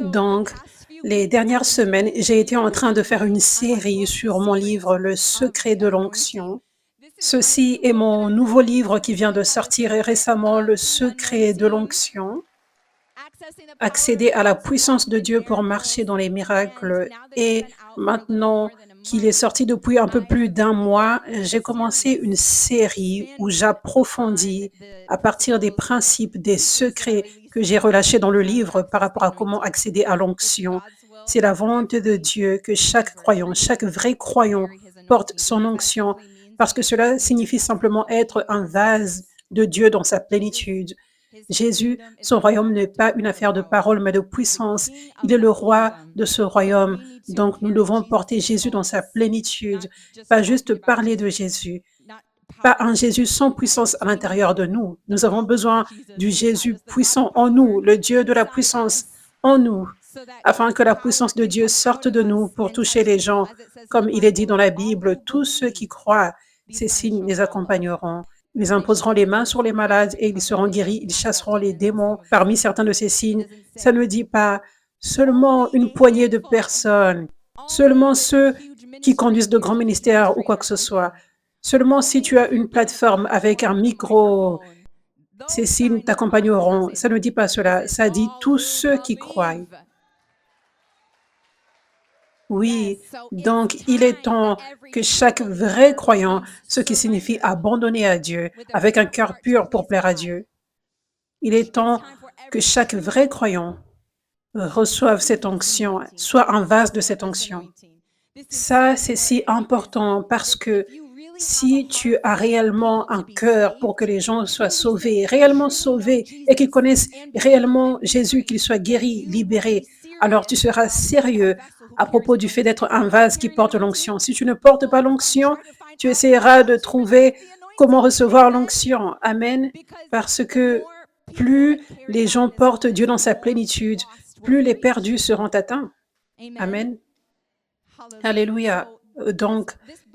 Donc, les dernières semaines, j'ai été en train de faire une série sur mon livre Le secret de l'onction. Ceci est mon nouveau livre qui vient de sortir récemment, Le secret de l'onction, accéder à la puissance de Dieu pour marcher dans les miracles. Et maintenant qu'il est sorti depuis un peu plus d'un mois, j'ai commencé une série où j'approfondis à partir des principes, des secrets que j'ai relâchés dans le livre par rapport à comment accéder à l'onction. C'est la volonté de Dieu que chaque croyant, chaque vrai croyant porte son onction parce que cela signifie simplement être un vase de Dieu dans sa plénitude. Jésus, son royaume n'est pas une affaire de parole, mais de puissance. Il est le roi de ce royaume. Donc, nous devons porter Jésus dans sa plénitude, pas juste parler de Jésus, pas un Jésus sans puissance à l'intérieur de nous. Nous avons besoin du Jésus puissant en nous, le Dieu de la puissance en nous, afin que la puissance de Dieu sorte de nous pour toucher les gens. Comme il est dit dans la Bible, tous ceux qui croient, ces signes les accompagneront. Ils imposeront les mains sur les malades et ils seront guéris. Ils chasseront les démons. Parmi certains de ces signes, ça ne dit pas seulement une poignée de personnes, seulement ceux qui conduisent de grands ministères ou quoi que ce soit. Seulement si tu as une plateforme avec un micro, ces signes t'accompagneront. Ça ne dit pas cela. Ça dit tous ceux qui croient. Oui, donc il est temps que chaque vrai croyant, ce qui signifie abandonner à Dieu, avec un cœur pur pour plaire à Dieu, il est temps que chaque vrai croyant reçoive cette onction, soit un vase de cette onction. Ça, c'est si important parce que si tu as réellement un cœur pour que les gens soient réellement sauvés et qu'ils connaissent réellement Jésus, qu'ils soient guéris, libérés, alors tu seras sérieux à propos du fait d'être un vase qui porte l'onction. Si tu ne portes pas l'onction, tu essaieras de trouver comment recevoir l'onction. Amen. Parce que plus les gens portent Dieu dans sa plénitude, plus les perdus seront atteints. Amen. Alléluia. Donc,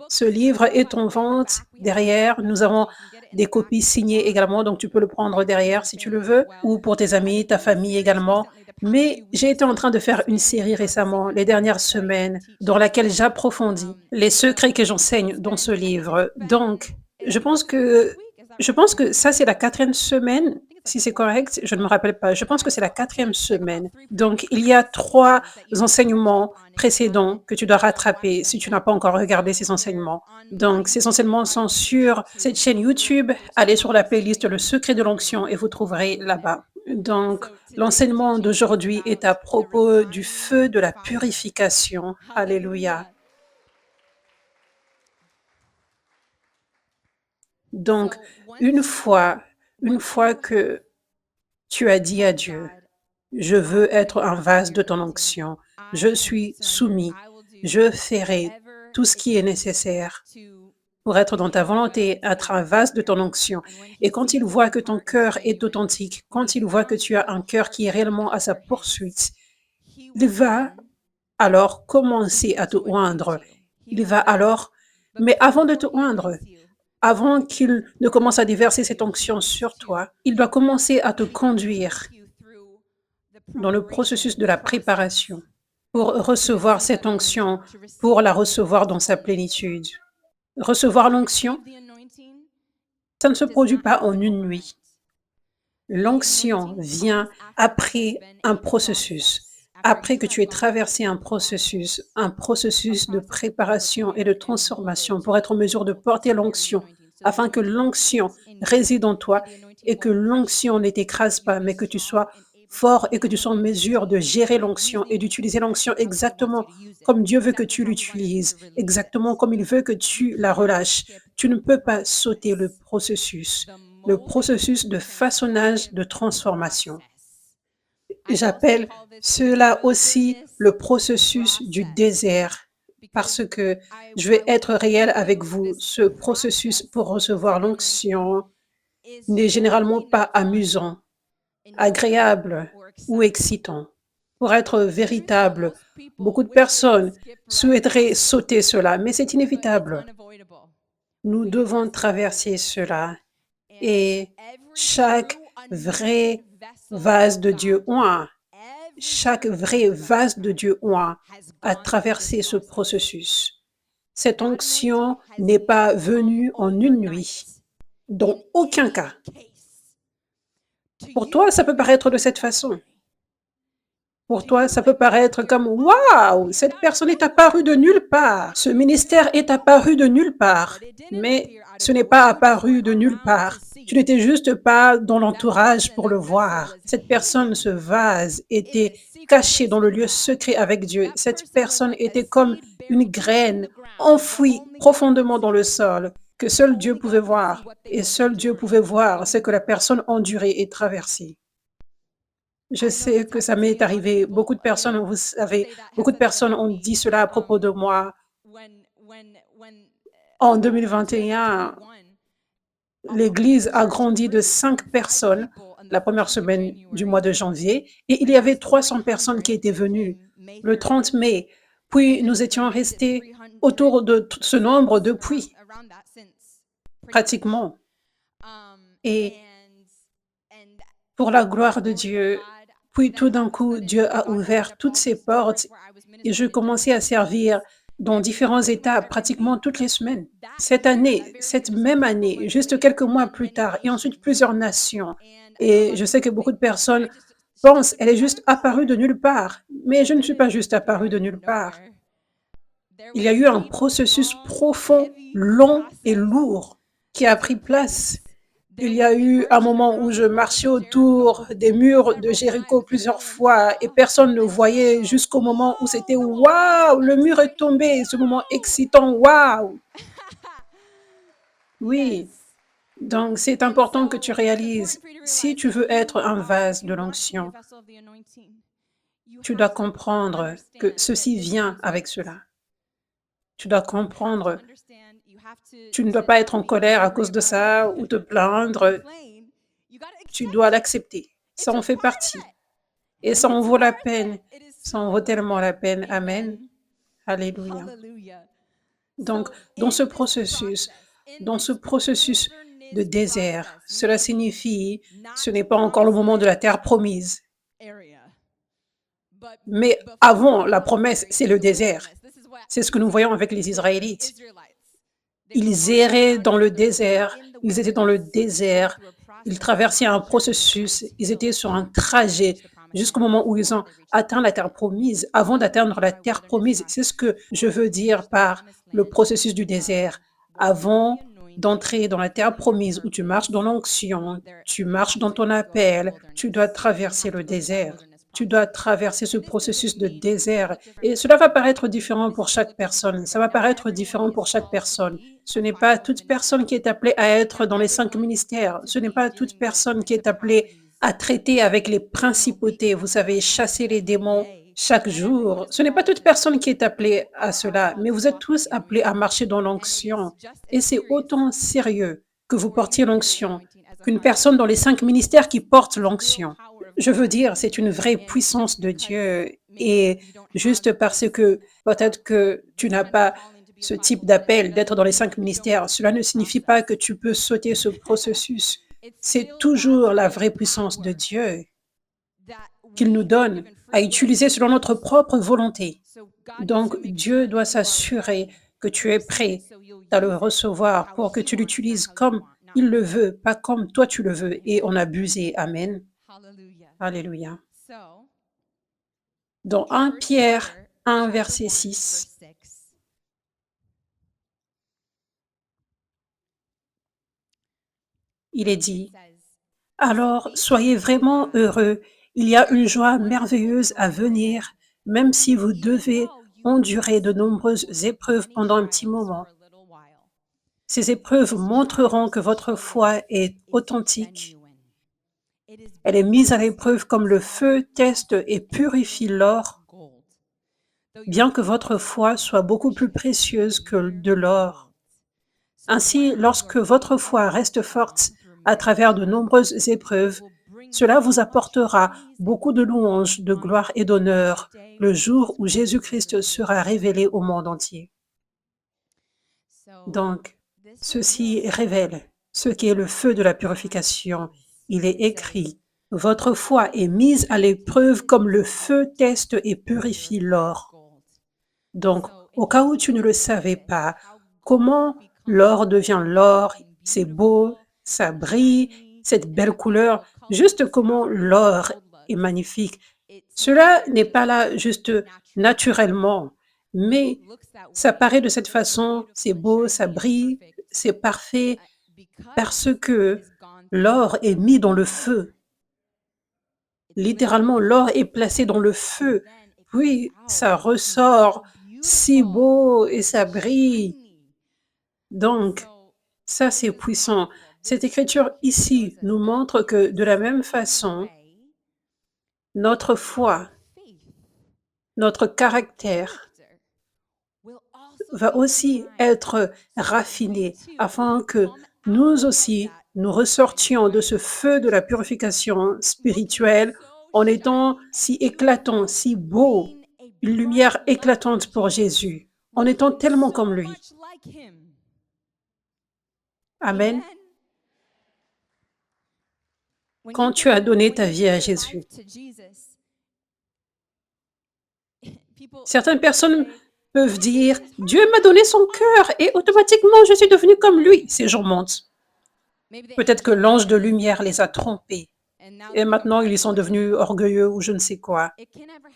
ce livre est en vente derrière. Nous avons des copies signées également, donc tu peux le prendre derrière si tu le veux, ou pour tes amis, ta famille également. Mais j'ai été en train de faire une série récemment, les dernières semaines, dans laquelle j'approfondis les secrets que j'enseigne dans ce livre. Donc, je pense que, je pense que ça, c'est la quatrième semaine. Si c'est correct, je ne me rappelle pas. Je pense que c'est la quatrième semaine. Donc, il y a 3 enseignements précédents que tu dois rattraper si tu n'as pas encore regardé ces enseignements. Donc, ces enseignements sont sur cette chaîne YouTube. Allez sur la playlist Le secret de l'onction et vous trouverez là-bas. Donc, l'enseignement d'aujourd'hui est à propos du feu de la purification. Alléluia. Donc, une fois, une fois que tu as dit à Dieu, je veux être un vase de ton onction, je suis soumis, je ferai tout ce qui est nécessaire pour être dans ta volonté, être un vase de ton onction. Et quand il voit que ton cœur est authentique, quand il voit que tu as un cœur qui est réellement à sa poursuite, il va alors commencer à te oindre. Il va alors, mais avant de te oindre, avant qu'il ne commence à déverser cette onction sur toi, il doit commencer à te conduire dans le processus de la préparation pour recevoir cette onction, pour la recevoir dans sa plénitude. Recevoir l'onction, ça ne se produit pas en une nuit. L'onction vient après un processus, après que tu aies traversé un processus de préparation et de transformation pour être en mesure de porter l'onction, afin que l'onction réside en toi et que l'onction ne t'écrase pas, mais que tu sois fort et que tu sois en mesure de gérer l'onction et d'utiliser l'onction exactement comme Dieu veut que tu l'utilises, exactement comme il veut que tu la relâches. Tu ne peux pas sauter le processus de façonnage, de transformation. J'appelle cela aussi le processus du désert parce que je vais être réel avec vous. Ce processus pour recevoir l'onction n'est généralement pas amusant, agréable ou excitant. Pour être véritable, beaucoup de personnes souhaiteraient sauter cela, mais c'est inévitable. Nous devons traverser cela et chaque vrai vase de Dieu oint, chaque vrai vase de Dieu a traversé ce processus. Cette onction n'est pas venue en une nuit, dans aucun cas. Pour toi, ça peut paraître de cette façon. Pour toi, ça peut paraître comme waouh, cette personne est apparue de nulle part. Ce ministère est apparu de nulle part. Mais ce n'est pas apparu de nulle part. Tu n'étais juste pas dans l'entourage pour le voir. Cette personne, ce vase, était caché dans le lieu secret avec Dieu. Cette personne était comme une graine enfouie profondément dans le sol que seul Dieu pouvait voir. Et seul Dieu pouvait voir ce que la personne endurait et traversait. Je sais que ça m'est arrivé. Beaucoup de personnes, vous savez, beaucoup de personnes ont dit cela à propos de moi. En 2021, l'Église a grandi de 5 personnes la première semaine du mois de janvier et il y avait 300 personnes qui étaient venues le 30 mai. Puis nous étions restés autour de ce nombre depuis, pratiquement. Et pour la gloire de Dieu, puis tout d'un coup, Dieu a ouvert toutes ses portes et je commençais à servir dans différents États pratiquement toutes les semaines. Cette année, cette même année, juste quelques mois plus tard, et ensuite plusieurs nations. Et je sais que beaucoup de personnes pensent, elle est juste apparue de nulle part. Mais je ne suis pas juste apparue de nulle part. Il y a eu un processus profond, long et lourd qui a pris place. Il y a eu un moment où je marchais autour des murs de Jéricho plusieurs fois et personne ne voyait jusqu'au moment où c'était waouh, le mur est tombé, ce moment excitant, waouh. Oui, donc c'est important que tu réalises, si tu veux être un vase de l'onction, tu dois comprendre que ceci vient avec cela. Tu dois comprendre, tu ne dois pas être en colère à cause de ça ou te plaindre. Tu dois l'accepter. Ça en fait partie. Et ça en vaut la peine. Ça en vaut tellement la peine. Amen. Alléluia. Donc, dans ce processus de désert, cela signifie, ce n'est pas encore le moment de la terre promise. Mais avant la promesse, c'est le désert. C'est ce que nous voyons avec les Israélites. Ils erraient dans le désert, ils étaient dans le désert, ils traversaient un processus, ils étaient sur un trajet jusqu'au moment où ils ont atteint la terre promise. Avant d'atteindre la terre promise, c'est ce que je veux dire par le processus du désert. Avant d'entrer dans la terre promise où tu marches dans l'onction, tu marches dans ton appel, tu dois traverser le désert. Tu dois traverser ce processus de désert. Et cela va paraître différent pour chaque personne. Ça va paraître différent pour chaque personne. Ce n'est pas toute personne qui est appelée à être dans les 5 ministères. Ce n'est pas toute personne qui est appelée à traiter avec les principautés. Vous savez, chasser les démons chaque jour. Ce n'est pas toute personne qui est appelée à cela, mais vous êtes tous appelés à marcher dans l'onction. Et c'est autant sérieux que vous portiez l'onction qu'une personne dans les 5 ministères qui porte l'onction. Je veux dire, c'est une vraie puissance de Dieu. Et juste parce que peut-être que tu n'as pas ce type d'appel d'être dans les 5 ministères, cela ne signifie pas que tu peux sauter ce processus. C'est toujours la vraie puissance de Dieu qu'il nous donne à utiliser selon notre propre volonté. Donc, Dieu doit s'assurer que tu es prêt à le recevoir pour que tu l'utilises comme il le veut, pas comme toi tu le veux, et en abuser. Amen. Alléluia. Dans 1 Pierre 1, verset 6, il est dit, « Alors soyez vraiment heureux, il y a une joie merveilleuse à venir, même si vous devez endurer de nombreuses épreuves pendant un petit moment. Ces épreuves montreront que votre foi est authentique. Elle est mise à l'épreuve comme le feu teste et purifie l'or, bien que votre foi soit beaucoup plus précieuse que de l'or. Ainsi, lorsque votre foi reste forte à travers de nombreuses épreuves, cela vous apportera beaucoup de louanges, de gloire et d'honneur le jour où Jésus-Christ sera révélé au monde entier. » Donc, ceci révèle ce qu'est le feu de la purification. Il est écrit, Votre foi est mise à l'épreuve comme le feu teste et purifie l'or. Donc, au cas où tu ne le savais pas, comment l'or devient l'or, c'est beau, ça brille, cette belle couleur, juste comment l'or est magnifique. Cela n'est pas là juste naturellement, mais ça paraît de cette façon, c'est beau, ça brille, c'est parfait, parce que l'or est mis dans le feu. Littéralement, l'or est placé dans le feu. Puis, ça ressort si beau et ça brille. Donc, ça, c'est puissant. Cette écriture ici nous montre que de la même façon, notre foi, notre caractère va aussi être raffiné afin que nous aussi, nous ressortions de ce feu de la purification spirituelle en étant si éclatants, si beaux, une lumière éclatante pour Jésus, en étant tellement comme lui. Amen. Quand tu as donné ta vie à Jésus, certaines personnes peuvent dire, Dieu m'a donné son cœur et automatiquement je suis devenu comme lui. Ces gens mentent. Peut-être que l'ange de lumière les a trompés et maintenant ils sont devenus orgueilleux ou je ne sais quoi.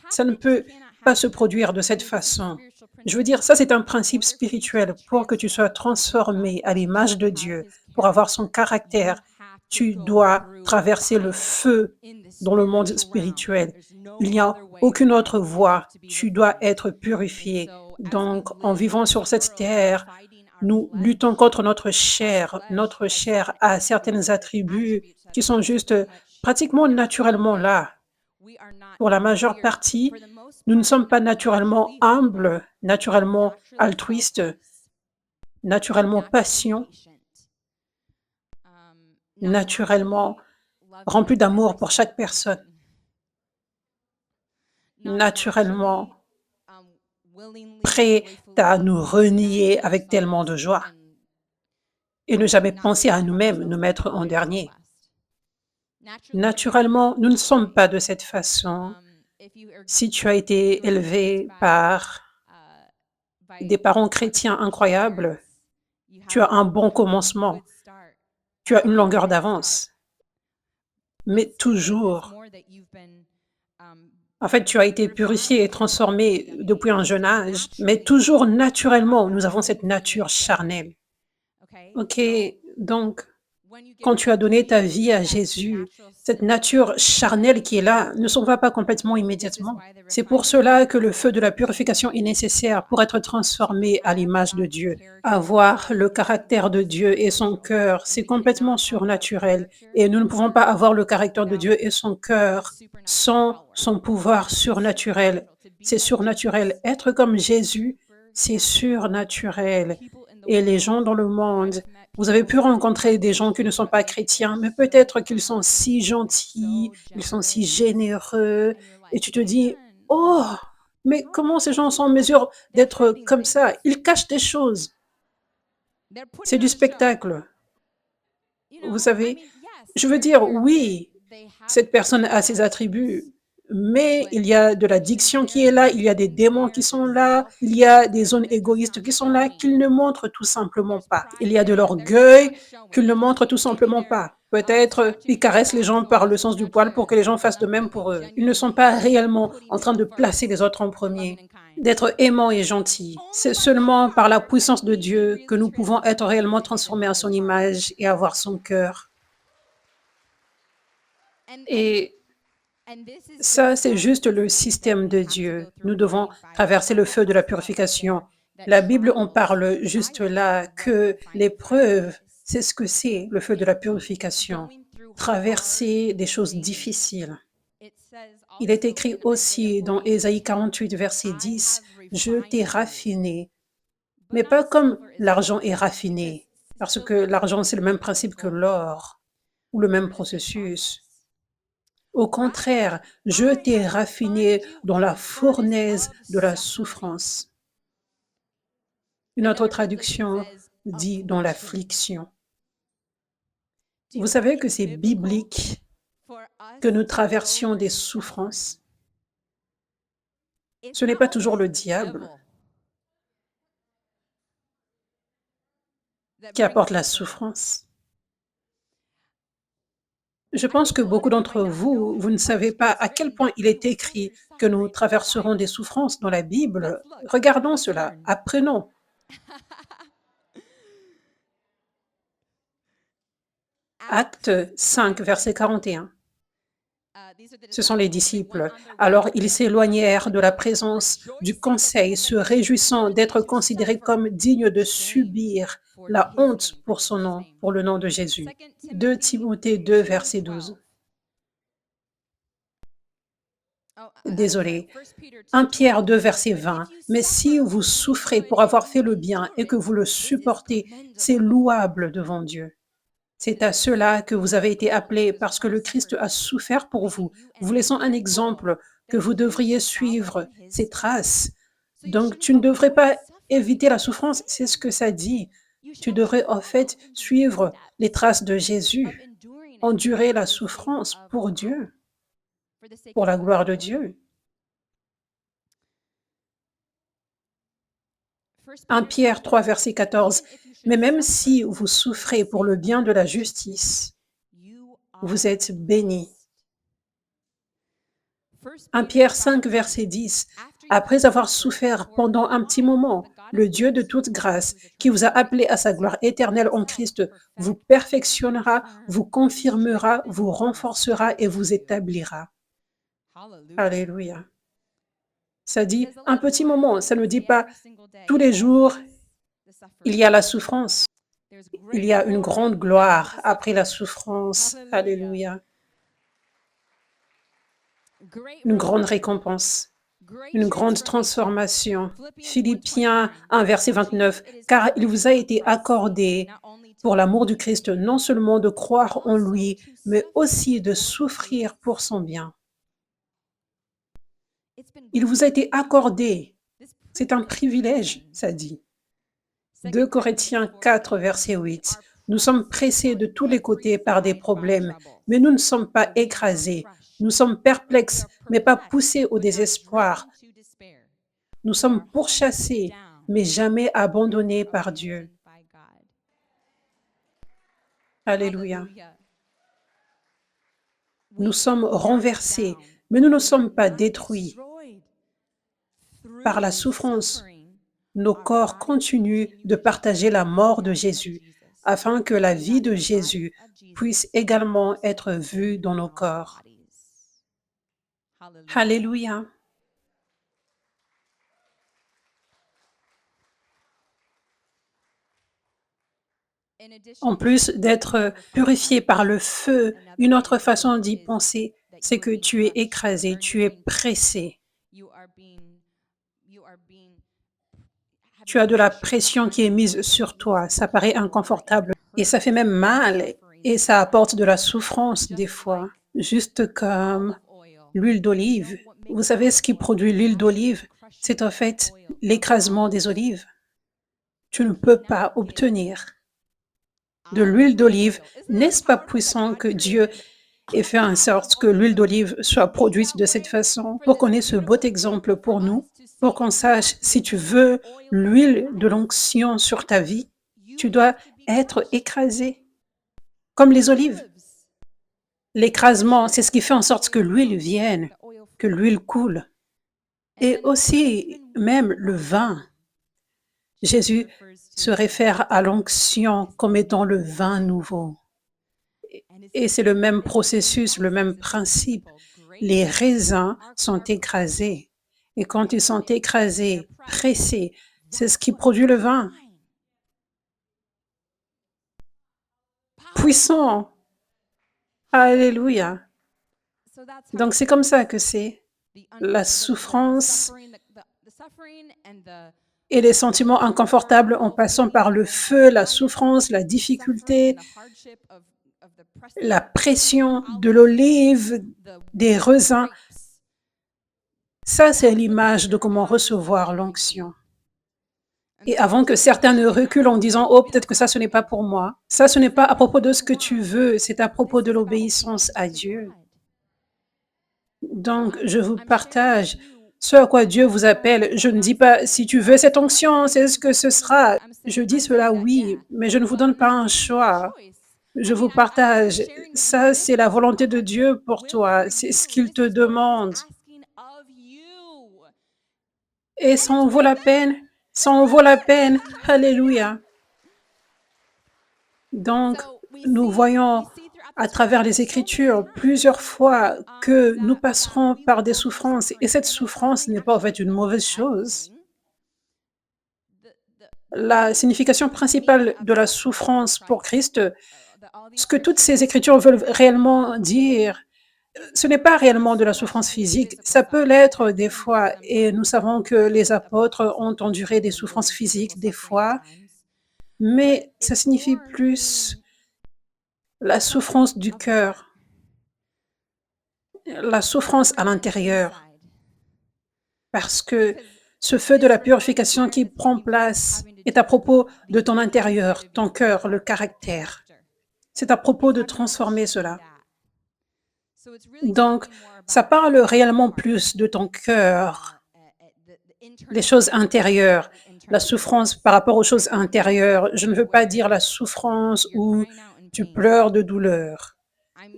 Ça ne peut pas se produire de cette façon. Je veux dire, ça c'est un principe spirituel. Pour que tu sois transformé à l'image de Dieu, pour avoir son caractère, tu dois traverser le feu dans le monde spirituel. Il n'y a aucune autre voie. Tu dois être purifié. Donc, en vivant sur cette terre, nous luttons contre notre chair. Notre chair a certains attributs qui sont juste pratiquement naturellement là. Pour la majeure partie, nous ne sommes pas naturellement humbles, naturellement altruistes, naturellement patients, naturellement remplis d'amour pour chaque personne, naturellement prêts à nous renier avec tellement de joie et ne jamais penser à nous-mêmes, nous mettre en dernier. Naturellement, nous ne sommes pas de cette façon. Si tu as été élevé par des parents chrétiens incroyables, tu as un bon commencement, tu as une longueur d'avance. Mais toujours, en fait, tu as été purifié et transformé depuis un jeune âge, mais toujours naturellement, nous avons cette nature charnelle. OK, donc quand tu as donné ta vie à Jésus, cette nature charnelle qui est là ne s'en va pas complètement immédiatement. C'est pour cela que le feu de la purification est nécessaire pour être transformé à l'image de Dieu. Avoir le caractère de Dieu et son cœur, c'est complètement surnaturel. Et nous ne pouvons pas avoir le caractère de Dieu et son cœur sans son pouvoir surnaturel. C'est surnaturel. Être comme Jésus, c'est surnaturel. Et les gens dans le monde, vous avez pu rencontrer des gens qui ne sont pas chrétiens, mais peut-être qu'ils sont si gentils, ils sont si généreux, et tu te dis, oh, mais comment ces gens sont en mesure d'être comme ça? Ils cachent des choses. C'est du spectacle. Vous savez, je veux dire, oui, cette personne a ses attributs, mais il y a de la diction qui est là, il y a des démons qui sont là, il y a des zones égoïstes qui sont là, qu'ils ne montrent tout simplement pas. Il y a de l'orgueil qu'ils ne montrent tout simplement pas. Peut-être ils caressent les gens par le sens du poil pour que les gens fassent de même pour eux. Ils ne sont pas réellement en train de placer les autres en premier, d'être aimants et gentils. C'est seulement par la puissance de Dieu que nous pouvons être réellement transformés à son image et avoir son cœur. Et ça, c'est juste le système de Dieu. Nous devons traverser le feu de la purification. La Bible en parle juste là, que l'épreuve, c'est ce que c'est, le feu de la purification. Traverser des choses difficiles. Il est écrit aussi dans Ésaïe 48, verset 10, « Je t'ai raffiné », mais pas comme l'argent est raffiné, parce que l'argent, c'est le même principe que l'or, ou le même processus. Au contraire, je t'ai raffiné dans la fournaise de la souffrance. Une autre traduction dit dans l'affliction. Vous savez que c'est biblique que nous traversions des souffrances. Ce n'est pas toujours le diable qui apporte la souffrance. Je pense que beaucoup d'entre vous, vous ne savez pas à quel point il est écrit que nous traverserons des souffrances dans la Bible. Regardons cela, apprenons. Acte 5, verset 41. Ce sont les disciples. Alors ils s'éloignèrent de la présence du conseil, se réjouissant d'être considérés comme dignes de subir la honte pour son nom, pour le nom de Jésus. 2 Timothée 2, verset 12. Désolé. 1 Pierre 2, verset 20. Mais si vous souffrez pour avoir fait le bien et que vous le supportez, c'est louable devant Dieu. C'est à cela que vous avez été appelés parce que le Christ a souffert pour vous, vous laissant un exemple que vous devriez suivre ses traces. Donc, tu ne devrais pas éviter la souffrance, c'est ce que ça dit. Tu devrais en fait suivre les traces de Jésus, endurer la souffrance pour Dieu, pour la gloire de Dieu. 1 Pierre 3, verset 14. Mais même si vous souffrez pour le bien de la justice, vous êtes bénis. 1 Pierre 5, verset 10. Après avoir souffert pendant un petit moment, le Dieu de toute grâce, qui vous a appelé à sa gloire éternelle en Christ, vous perfectionnera, vous confirmera, vous renforcera et vous établira. Alléluia. Ça dit un petit moment, ça ne dit pas tous les jours, il y a la souffrance. Il y a une grande gloire après la souffrance. Alléluia. Une grande récompense, une grande transformation. Philippiens 1, verset 29. Car il vous a été accordé, pour l'amour du Christ, non seulement de croire en lui, mais aussi de souffrir pour son bien. Il vous a été accordé. C'est un privilège, ça dit. 2 Corinthiens 4, verset 8. Nous sommes pressés de tous les côtés par des problèmes, mais nous ne sommes pas écrasés. Nous sommes perplexes, mais pas poussés au désespoir. Nous sommes pourchassés, mais jamais abandonnés par Dieu. Alléluia. Nous sommes renversés, mais nous ne sommes pas détruits. Par la souffrance, nos corps continuent de partager la mort de Jésus, afin que la vie de Jésus puisse également être vue dans nos corps. Alléluia. En plus d'être purifié par le feu, une autre façon d'y penser, c'est que tu es écrasé, tu es pressé. Tu as de la pression qui est mise sur toi, ça paraît inconfortable et ça fait même mal et ça apporte de la souffrance des fois, juste comme l'huile d'olive. Vous savez ce qui produit l'huile d'olive? C'est en fait l'écrasement des olives. Tu ne peux pas obtenir de l'huile d'olive. N'est-ce pas puissant que Dieu ait fait en sorte que l'huile d'olive soit produite de cette façon pour qu'on ait ce beau exemple pour nous, pour qu'on sache si tu veux l'huile de l'onction sur ta vie, tu dois être écrasé comme les olives. L'écrasement, c'est ce qui fait en sorte que l'huile vienne, que l'huile coule. Et aussi, même le vin. Jésus se réfère à l'onction comme étant le vin nouveau. Et c'est le même processus, le même principe. Les raisins sont écrasés. Et quand ils sont écrasés, pressés, c'est ce qui produit le vin. Puissant. Alléluia. Donc c'est comme ça que c'est. La souffrance et les sentiments inconfortables en passant par le feu, la souffrance, la difficulté, la pression de l'olive, des raisins. Ça, c'est l'image de comment recevoir l'onction. Et avant que certains ne reculent en disant « Oh, peut-être que ça, ce n'est pas pour moi », ça, ce n'est pas à propos de ce que tu veux, c'est à propos de l'obéissance à Dieu. Donc, je vous partage ce à quoi Dieu vous appelle. Je ne dis pas si tu veux cette onction, c'est ce que ce sera. Je dis cela oui, mais je ne vous donne pas un choix. Je vous partage. Ça, c'est la volonté de Dieu pour toi. C'est ce qu'il te demande. Et ça en vaut la peine. Ça en vaut la peine. Alléluia. Donc, nous voyons à travers les Écritures plusieurs fois que nous passerons par des souffrances et cette souffrance n'est pas en fait une mauvaise chose. La signification principale de la souffrance pour Christ, ce que toutes ces Écritures veulent réellement dire, ce n'est pas réellement de la souffrance physique, ça peut l'être des fois et nous savons que les apôtres ont enduré des souffrances physiques des fois, mais ça signifie plus la souffrance du cœur, la souffrance à l'intérieur, parce que ce feu de la purification qui prend place est à propos de ton intérieur, ton cœur, le caractère. C'est à propos de transformer cela. Donc, ça parle réellement plus de ton cœur, les choses intérieures, la souffrance par rapport aux choses intérieures. Je ne veux pas dire la souffrance où tu pleures de douleur.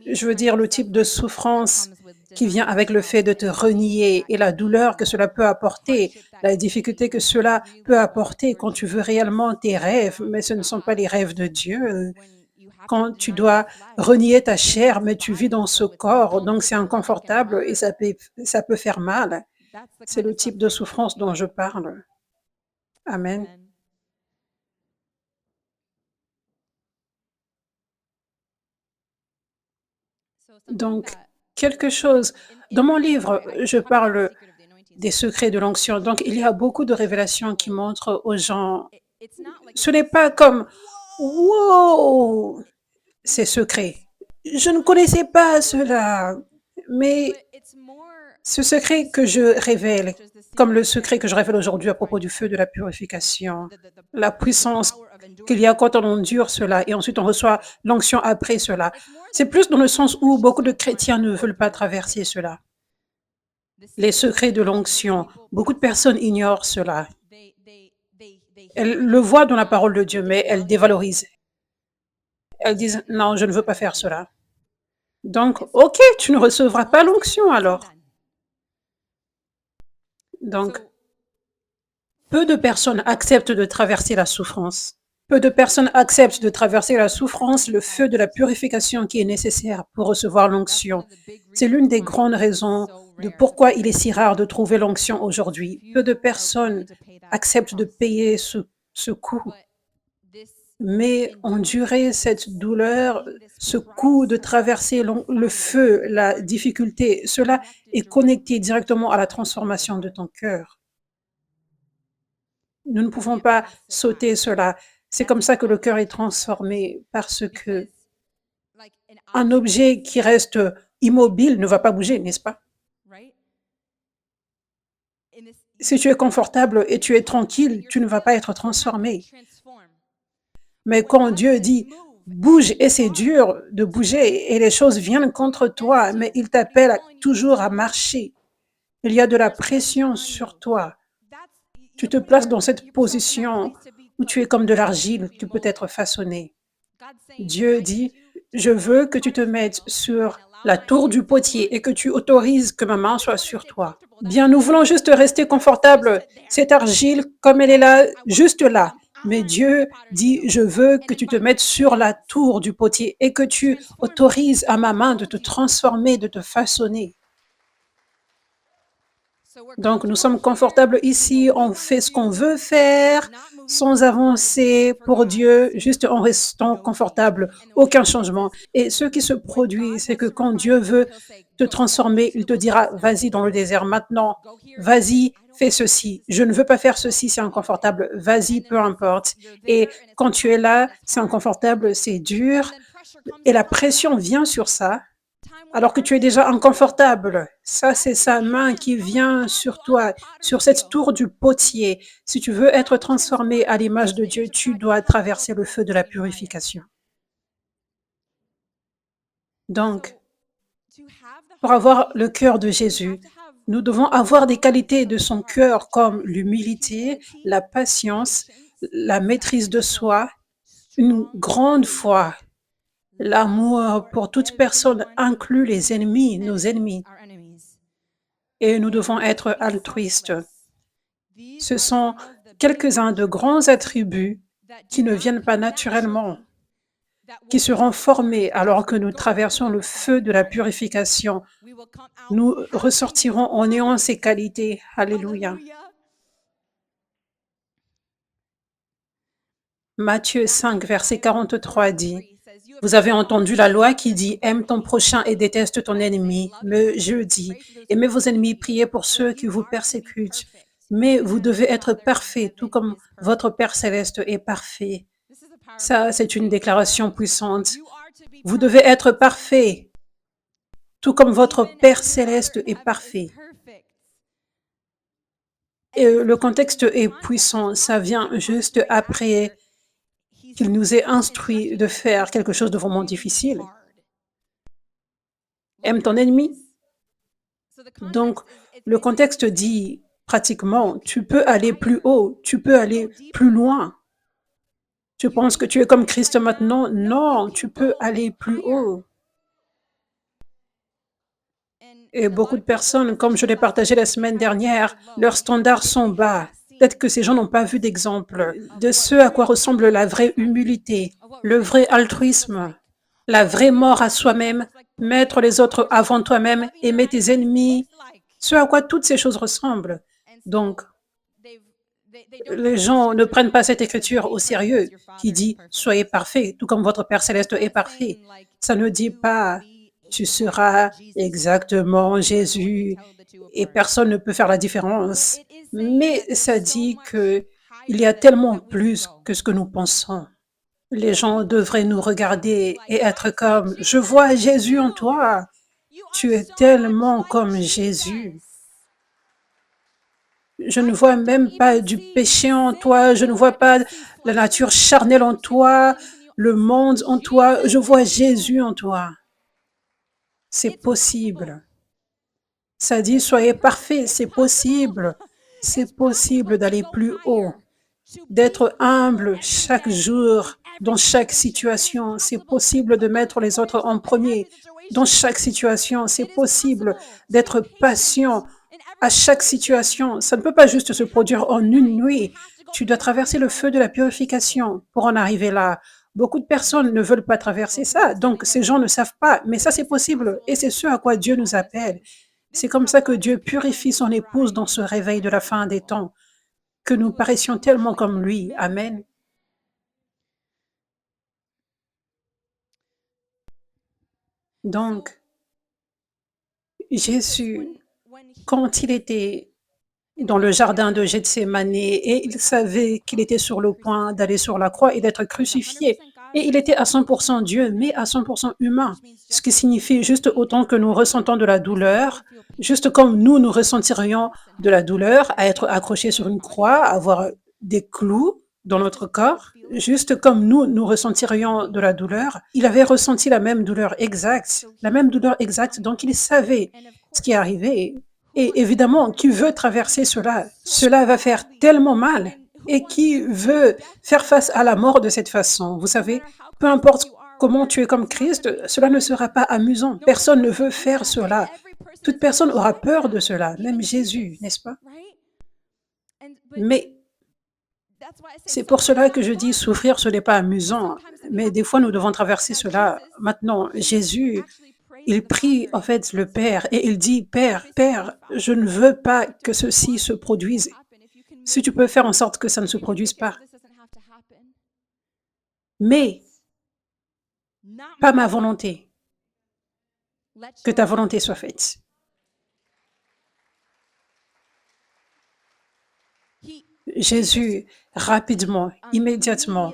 Je veux dire le type de souffrance qui vient avec le fait de te renier et la douleur que cela peut apporter, la difficulté que cela peut apporter quand tu veux réellement tes rêves, mais ce ne sont pas les rêves de Dieu. Quand tu dois renier ta chair, mais tu vis dans ce corps, donc c'est inconfortable et ça peut faire mal. C'est le type de souffrance dont je parle. Amen. Donc, quelque chose, dans mon livre, je parle des secrets de l'onction. Donc, il y a beaucoup de révélations qui montrent aux gens, ce n'est pas comme, wow, c'est secret. Je ne connaissais pas cela, mais ce secret que je révèle, comme le secret que je révèle aujourd'hui à propos du feu de la purification, la puissance qu'il y a quand on endure cela et ensuite on reçoit l'onction après cela, c'est plus dans le sens où beaucoup de chrétiens ne veulent pas traverser cela. Les secrets de l'onction, beaucoup de personnes ignorent cela. Elles le voient dans la parole de Dieu, mais elles dévalorisent. Elles disent, non, je ne veux pas faire cela. Donc, ok, tu ne recevras pas l'onction alors. Donc, peu de personnes acceptent de traverser la souffrance. Peu de personnes acceptent de traverser la souffrance, le feu de la purification qui est nécessaire pour recevoir l'onction. C'est l'une des grandes raisons de pourquoi il est si rare de trouver l'onction aujourd'hui. Peu de personnes acceptent de payer ce coût. Mais endurer cette douleur, ce coup de traverser le feu, la difficulté, cela est connecté directement à la transformation de ton cœur. Nous ne pouvons pas sauter cela. C'est comme ça que le cœur est transformé, parce que un objet qui reste immobile ne va pas bouger, n'est-ce pas? Si tu es confortable et tu es tranquille, tu ne vas pas être transformé. Mais quand Dieu dit bouge et c'est dur de bouger et les choses viennent contre toi, mais il t'appelle toujours à marcher. Il y a de la pression sur toi. Tu te places dans cette position où tu es comme de l'argile qui peut être façonnée. Dieu dit, je veux que tu te mettes sur la tour du potier et que tu autorises que ma main soit sur toi. Bien, nous voulons juste rester confortables. Cette argile, comme elle est là, juste là. Mais Dieu dit, je veux que tu te mettes sur la tour du potier et que tu autorises à ma main de te transformer, de te façonner. Donc, nous sommes confortables ici, on fait ce qu'on veut faire sans avancer pour Dieu, juste en restant confortable, aucun changement. Et ce qui se produit, c'est que quand Dieu veut te transformer, il te dira, vas-y dans le désert maintenant, vas-y, fais ceci. Je ne veux pas faire ceci, c'est inconfortable, vas-y, peu importe. Et quand tu es là, c'est inconfortable, c'est dur, et la pression vient sur ça, alors que tu es déjà inconfortable. Ça, c'est sa main qui vient sur toi, sur cette tour du potier. Si tu veux être transformé à l'image de Dieu, tu dois traverser le feu de la purification. Donc, Pour avoir le cœur de Jésus, nous devons avoir des qualités de son cœur comme l'humilité, la patience, la maîtrise de soi, une grande foi. L'amour pour toute personne inclut les ennemis, nos ennemis, et nous devons être altruistes. Ce sont quelques-uns de grands attributs qui ne viennent pas naturellement, qui seront formés alors que nous traversons le feu de la purification. Nous ressortirons en ayant ces qualités. Alléluia. Matthieu 5, verset 43 dit, « Vous avez entendu la loi qui dit, aime ton prochain et déteste ton ennemi. Mais je dis, aimez vos ennemis, priez pour ceux qui vous persécutent. Mais vous devez être parfaits, tout comme votre Père céleste est parfait. » Ça, c'est une déclaration puissante. Vous devez être parfaits, tout comme votre Père céleste est parfait. Et le contexte est puissant. Ça vient juste après qu'il nous ait instruit de faire quelque chose de vraiment difficile. Aime ton ennemi. Donc, le contexte dit pratiquement, tu peux aller plus haut, tu peux aller plus loin. Tu penses que tu es comme Christ maintenant? Non, tu peux aller plus haut. Et beaucoup de personnes, comme je l'ai partagé la semaine dernière, leurs standards sont bas. Peut-être que ces gens n'ont pas vu d'exemple de ce à quoi ressemble la vraie humilité, le vrai altruisme, la vraie mort à soi-même, mettre les autres avant toi-même, aimer tes ennemis, ce à quoi toutes ces choses ressemblent. Donc, les gens ne prennent pas cette écriture au sérieux qui dit « Soyez parfaits, tout comme votre Père céleste est parfait ». Ça ne dit pas « Tu seras exactement Jésus » et personne ne peut faire la différence. Mais ça dit qu'il y a tellement plus que ce que nous pensons. Les gens devraient nous regarder et être comme « Je vois Jésus en toi. Tu es tellement comme Jésus. » Je ne vois même pas du péché en toi, je ne vois pas la nature charnelle en toi, le monde en toi, je vois Jésus en toi. C'est possible. Ça dit, soyez parfaits, c'est possible. C'est possible d'aller plus haut, d'être humble chaque jour, dans chaque situation. C'est possible de mettre les autres en premier. Dans chaque situation, c'est possible d'être patient à chaque situation. Ça ne peut pas juste se produire en une nuit. Tu dois traverser le feu de la purification pour en arriver là. Beaucoup de personnes ne veulent pas traverser ça, donc ces gens ne savent pas, mais ça c'est possible et c'est ce à quoi Dieu nous appelle. C'est comme ça que Dieu purifie son épouse dans ce réveil de la fin des temps, que nous paraissions tellement comme lui. Amen. Donc, Jésus, quand il était dans le jardin de Gethsémane et il savait qu'il était sur le point d'aller sur la croix et d'être crucifié. Et il était à 100% Dieu, mais à 100% humain, ce qui signifie juste autant que nous ressentons de la douleur, juste comme nous ressentirions de la douleur à être accrochés sur une croix, à avoir des clous dans notre corps, juste comme nous ressentirions de la douleur. Il avait ressenti la même douleur exacte, donc il savait ce qui est arrivé. Et évidemment, qui veut traverser cela? Cela va faire tellement mal. Et qui veut faire face à la mort de cette façon? Vous savez, peu importe comment tu es comme Christ, cela ne sera pas amusant. Personne ne veut faire cela. Toute personne aura peur de cela, même Jésus, n'est-ce pas? Mais c'est pour cela que je dis souffrir, ce n'est pas amusant. Mais des fois, nous devons traverser cela. Maintenant, Jésus, il prie en fait le Père et il dit, Père, Père, je ne veux pas que ceci se produise. Si tu peux faire en sorte que ça ne se produise pas. Mais pas ma volonté, que ta volonté soit faite. Jésus, rapidement, immédiatement.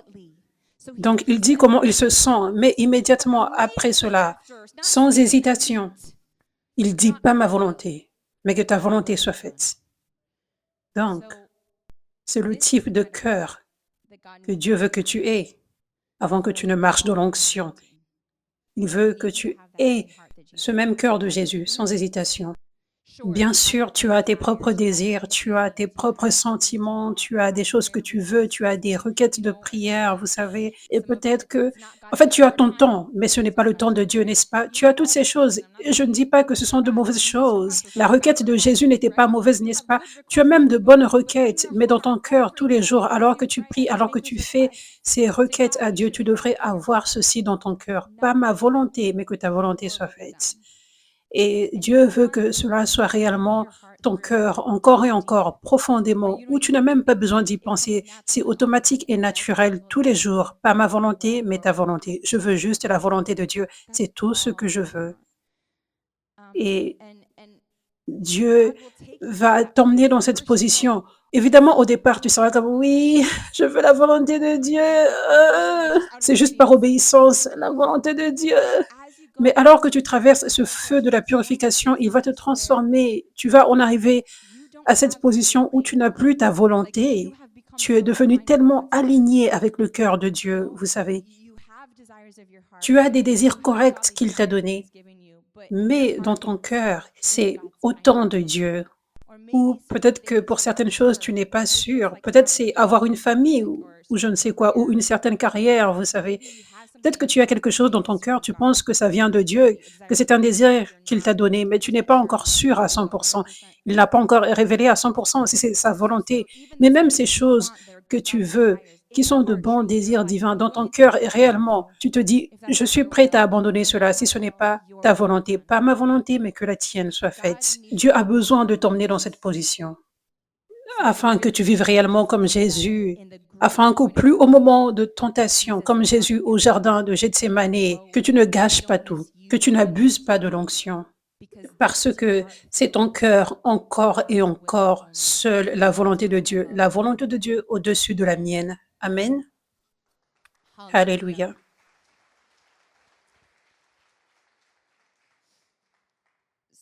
Donc, il dit comment il se sent, mais immédiatement après cela, sans hésitation, il dit pas ma volonté, mais que ta volonté soit faite. Donc, c'est le type de cœur que Dieu veut que tu aies avant que tu ne marches dans l'onction. Il veut que tu aies ce même cœur de Jésus, sans hésitation. Bien sûr, tu as tes propres désirs, tu as tes propres sentiments, tu as des choses que tu veux, tu as des requêtes de prière, vous savez, et peut-être que, en fait, tu as ton temps, mais ce n'est pas le temps de Dieu, n'est-ce pas? Tu as toutes ces choses. Et je ne dis pas que ce sont de mauvaises choses. La requête de Jésus n'était pas mauvaise, n'est-ce pas? Tu as même de bonnes requêtes, mais dans ton cœur, tous les jours, alors que tu pries, alors que tu fais ces requêtes à Dieu, tu devrais avoir ceci dans ton cœur. Pas ma volonté, mais que ta volonté soit faite. Et Dieu veut que cela soit réellement ton cœur, encore et encore, profondément, où tu n'as même pas besoin d'y penser. C'est automatique et naturel tous les jours. Pas ma volonté, mais ta volonté. Je veux juste la volonté de Dieu. C'est tout ce que je veux. Et Dieu va t'emmener dans cette position. Évidemment, au départ, tu seras comme, oui, je veux la volonté de Dieu. C'est juste par obéissance, la volonté de Dieu. Mais alors que tu traverses ce feu de la purification, il va te transformer. Tu vas en arriver à cette position où tu n'as plus ta volonté. Tu es devenu tellement aligné avec le cœur de Dieu, vous savez. Tu as des désirs corrects qu'il t'a donnés, mais dans ton cœur, c'est autant de Dieu. Ou peut-être que pour certaines choses, tu n'es pas sûr. Peut-être c'est avoir une famille ou je ne sais quoi, ou une certaine carrière, vous savez. Peut-être que tu as quelque chose dans ton cœur, tu penses que ça vient de Dieu, que c'est un désir qu'il t'a donné, mais tu n'es pas encore sûr à 100%. Il n'a pas encore révélé à 100% si c'est sa volonté. Mais même ces choses que tu veux, qui sont de bons désirs divins dans ton cœur, et réellement, tu te dis, je suis prête à abandonner cela si ce n'est pas ta volonté, pas ma volonté, mais que la tienne soit faite. Dieu a besoin de t'emmener dans cette position afin que tu vives réellement comme Jésus, afin qu'au plus haut moment de tentation, comme Jésus au jardin de Gethsémanée, que tu ne gâches pas tout, que tu n'abuses pas de l'onction, parce que c'est ton cœur encore et encore seule la volonté de Dieu au-dessus de la mienne. Amen. Alléluia.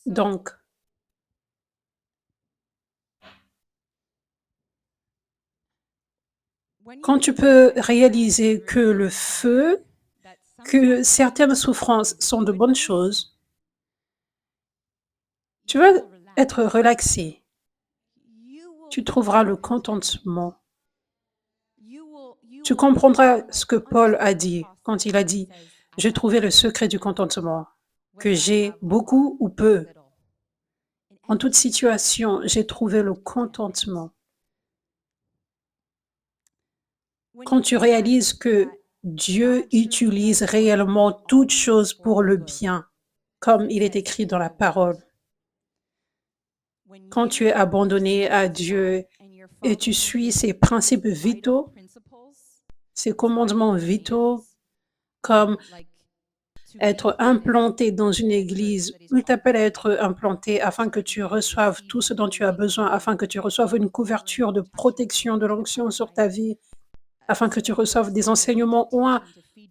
Donc, quand tu peux réaliser que le feu, que certaines souffrances sont de bonnes choses, tu vas être relaxé. Tu trouveras le contentement. Tu comprendras ce que Paul a dit quand il a dit, j'ai trouvé le secret du contentement, que j'ai beaucoup ou peu. En toute situation, j'ai trouvé le contentement. Quand tu réalises que Dieu utilise réellement toutes choses pour le bien, comme il est écrit dans la parole. Quand tu es abandonné à Dieu et tu suis ses principes vitaux, ses commandements vitaux, comme être implanté dans une église, il t'appelle à être implanté afin que tu reçoives tout ce dont tu as besoin, afin que tu reçoives une couverture de protection de l'onction sur ta vie, afin que tu reçoives des enseignements oints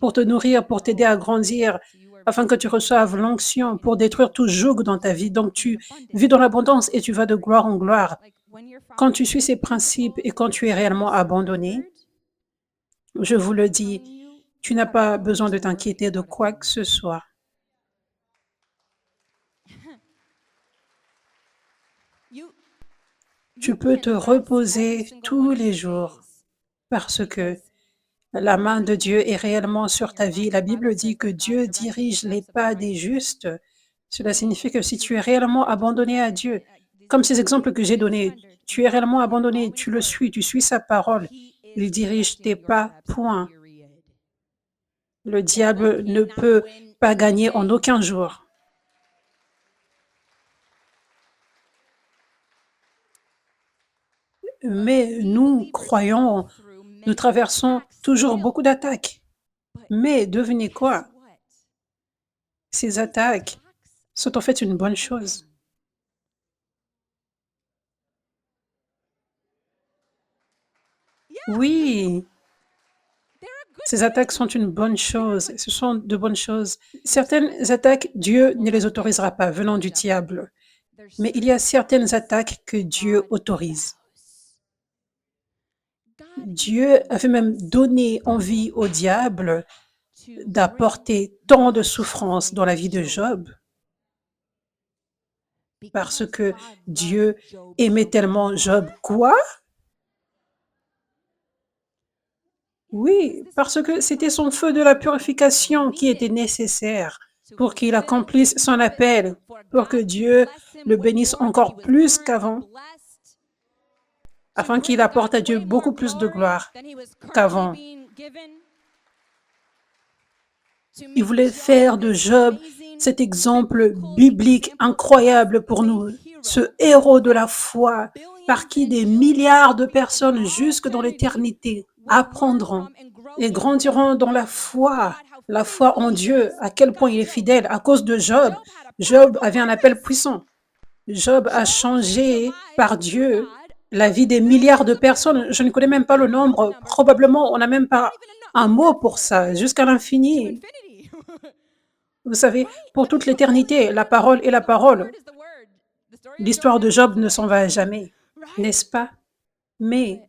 pour te nourrir, pour t'aider à grandir, afin que tu reçoives l'onction pour détruire tout joug dans ta vie. Donc tu vis dans l'abondance et tu vas de gloire en gloire. Quand tu suis ces principes et quand tu es réellement abandonné, je vous le dis, tu n'as pas besoin de t'inquiéter de quoi que ce soit. Tu peux te reposer tous les jours parce que la main de Dieu est réellement sur ta vie. La Bible dit que Dieu dirige les pas des justes. Cela signifie que si tu es réellement abandonné à Dieu, comme ces exemples que j'ai donnés, tu es réellement abandonné, tu le suis, tu suis sa parole, il dirige tes pas, point. Le diable ne peut pas gagner en aucun jour. Mais nous, croyants, nous traversons toujours beaucoup d'attaques. Mais devinez quoi? Ces attaques sont en fait une bonne chose. Oui, ces attaques sont une bonne chose. Ce sont de bonnes choses. Certaines attaques, Dieu ne les autorisera pas venant du diable. Mais il y a certaines attaques que Dieu autorise. Dieu avait même donné envie au diable d'apporter tant de souffrances dans la vie de Job. parce que Dieu aimait tellement Job. Quoi? Oui, parce que c'était son feu de la purification qui était nécessaire pour qu'il accomplisse son appel, pour que Dieu le bénisse encore plus qu'avant, afin qu'il apporte à Dieu beaucoup plus de gloire qu'avant. Il voulait faire de Job cet exemple biblique incroyable pour nous, ce héros de la foi par qui des milliards de personnes jusque dans l'éternité apprendront et grandiront dans la foi en Dieu, à quel point il est fidèle. À cause de Job, Job avait un appel puissant. Job a changé par Dieu la vie des milliards de personnes. Je ne connais même pas le nombre. Probablement, on n'a même pas un mot pour ça, jusqu'à l'infini. Vous savez, pour toute l'éternité, la parole est la parole. L'histoire de Job ne s'en va jamais, n'est-ce pas? Mais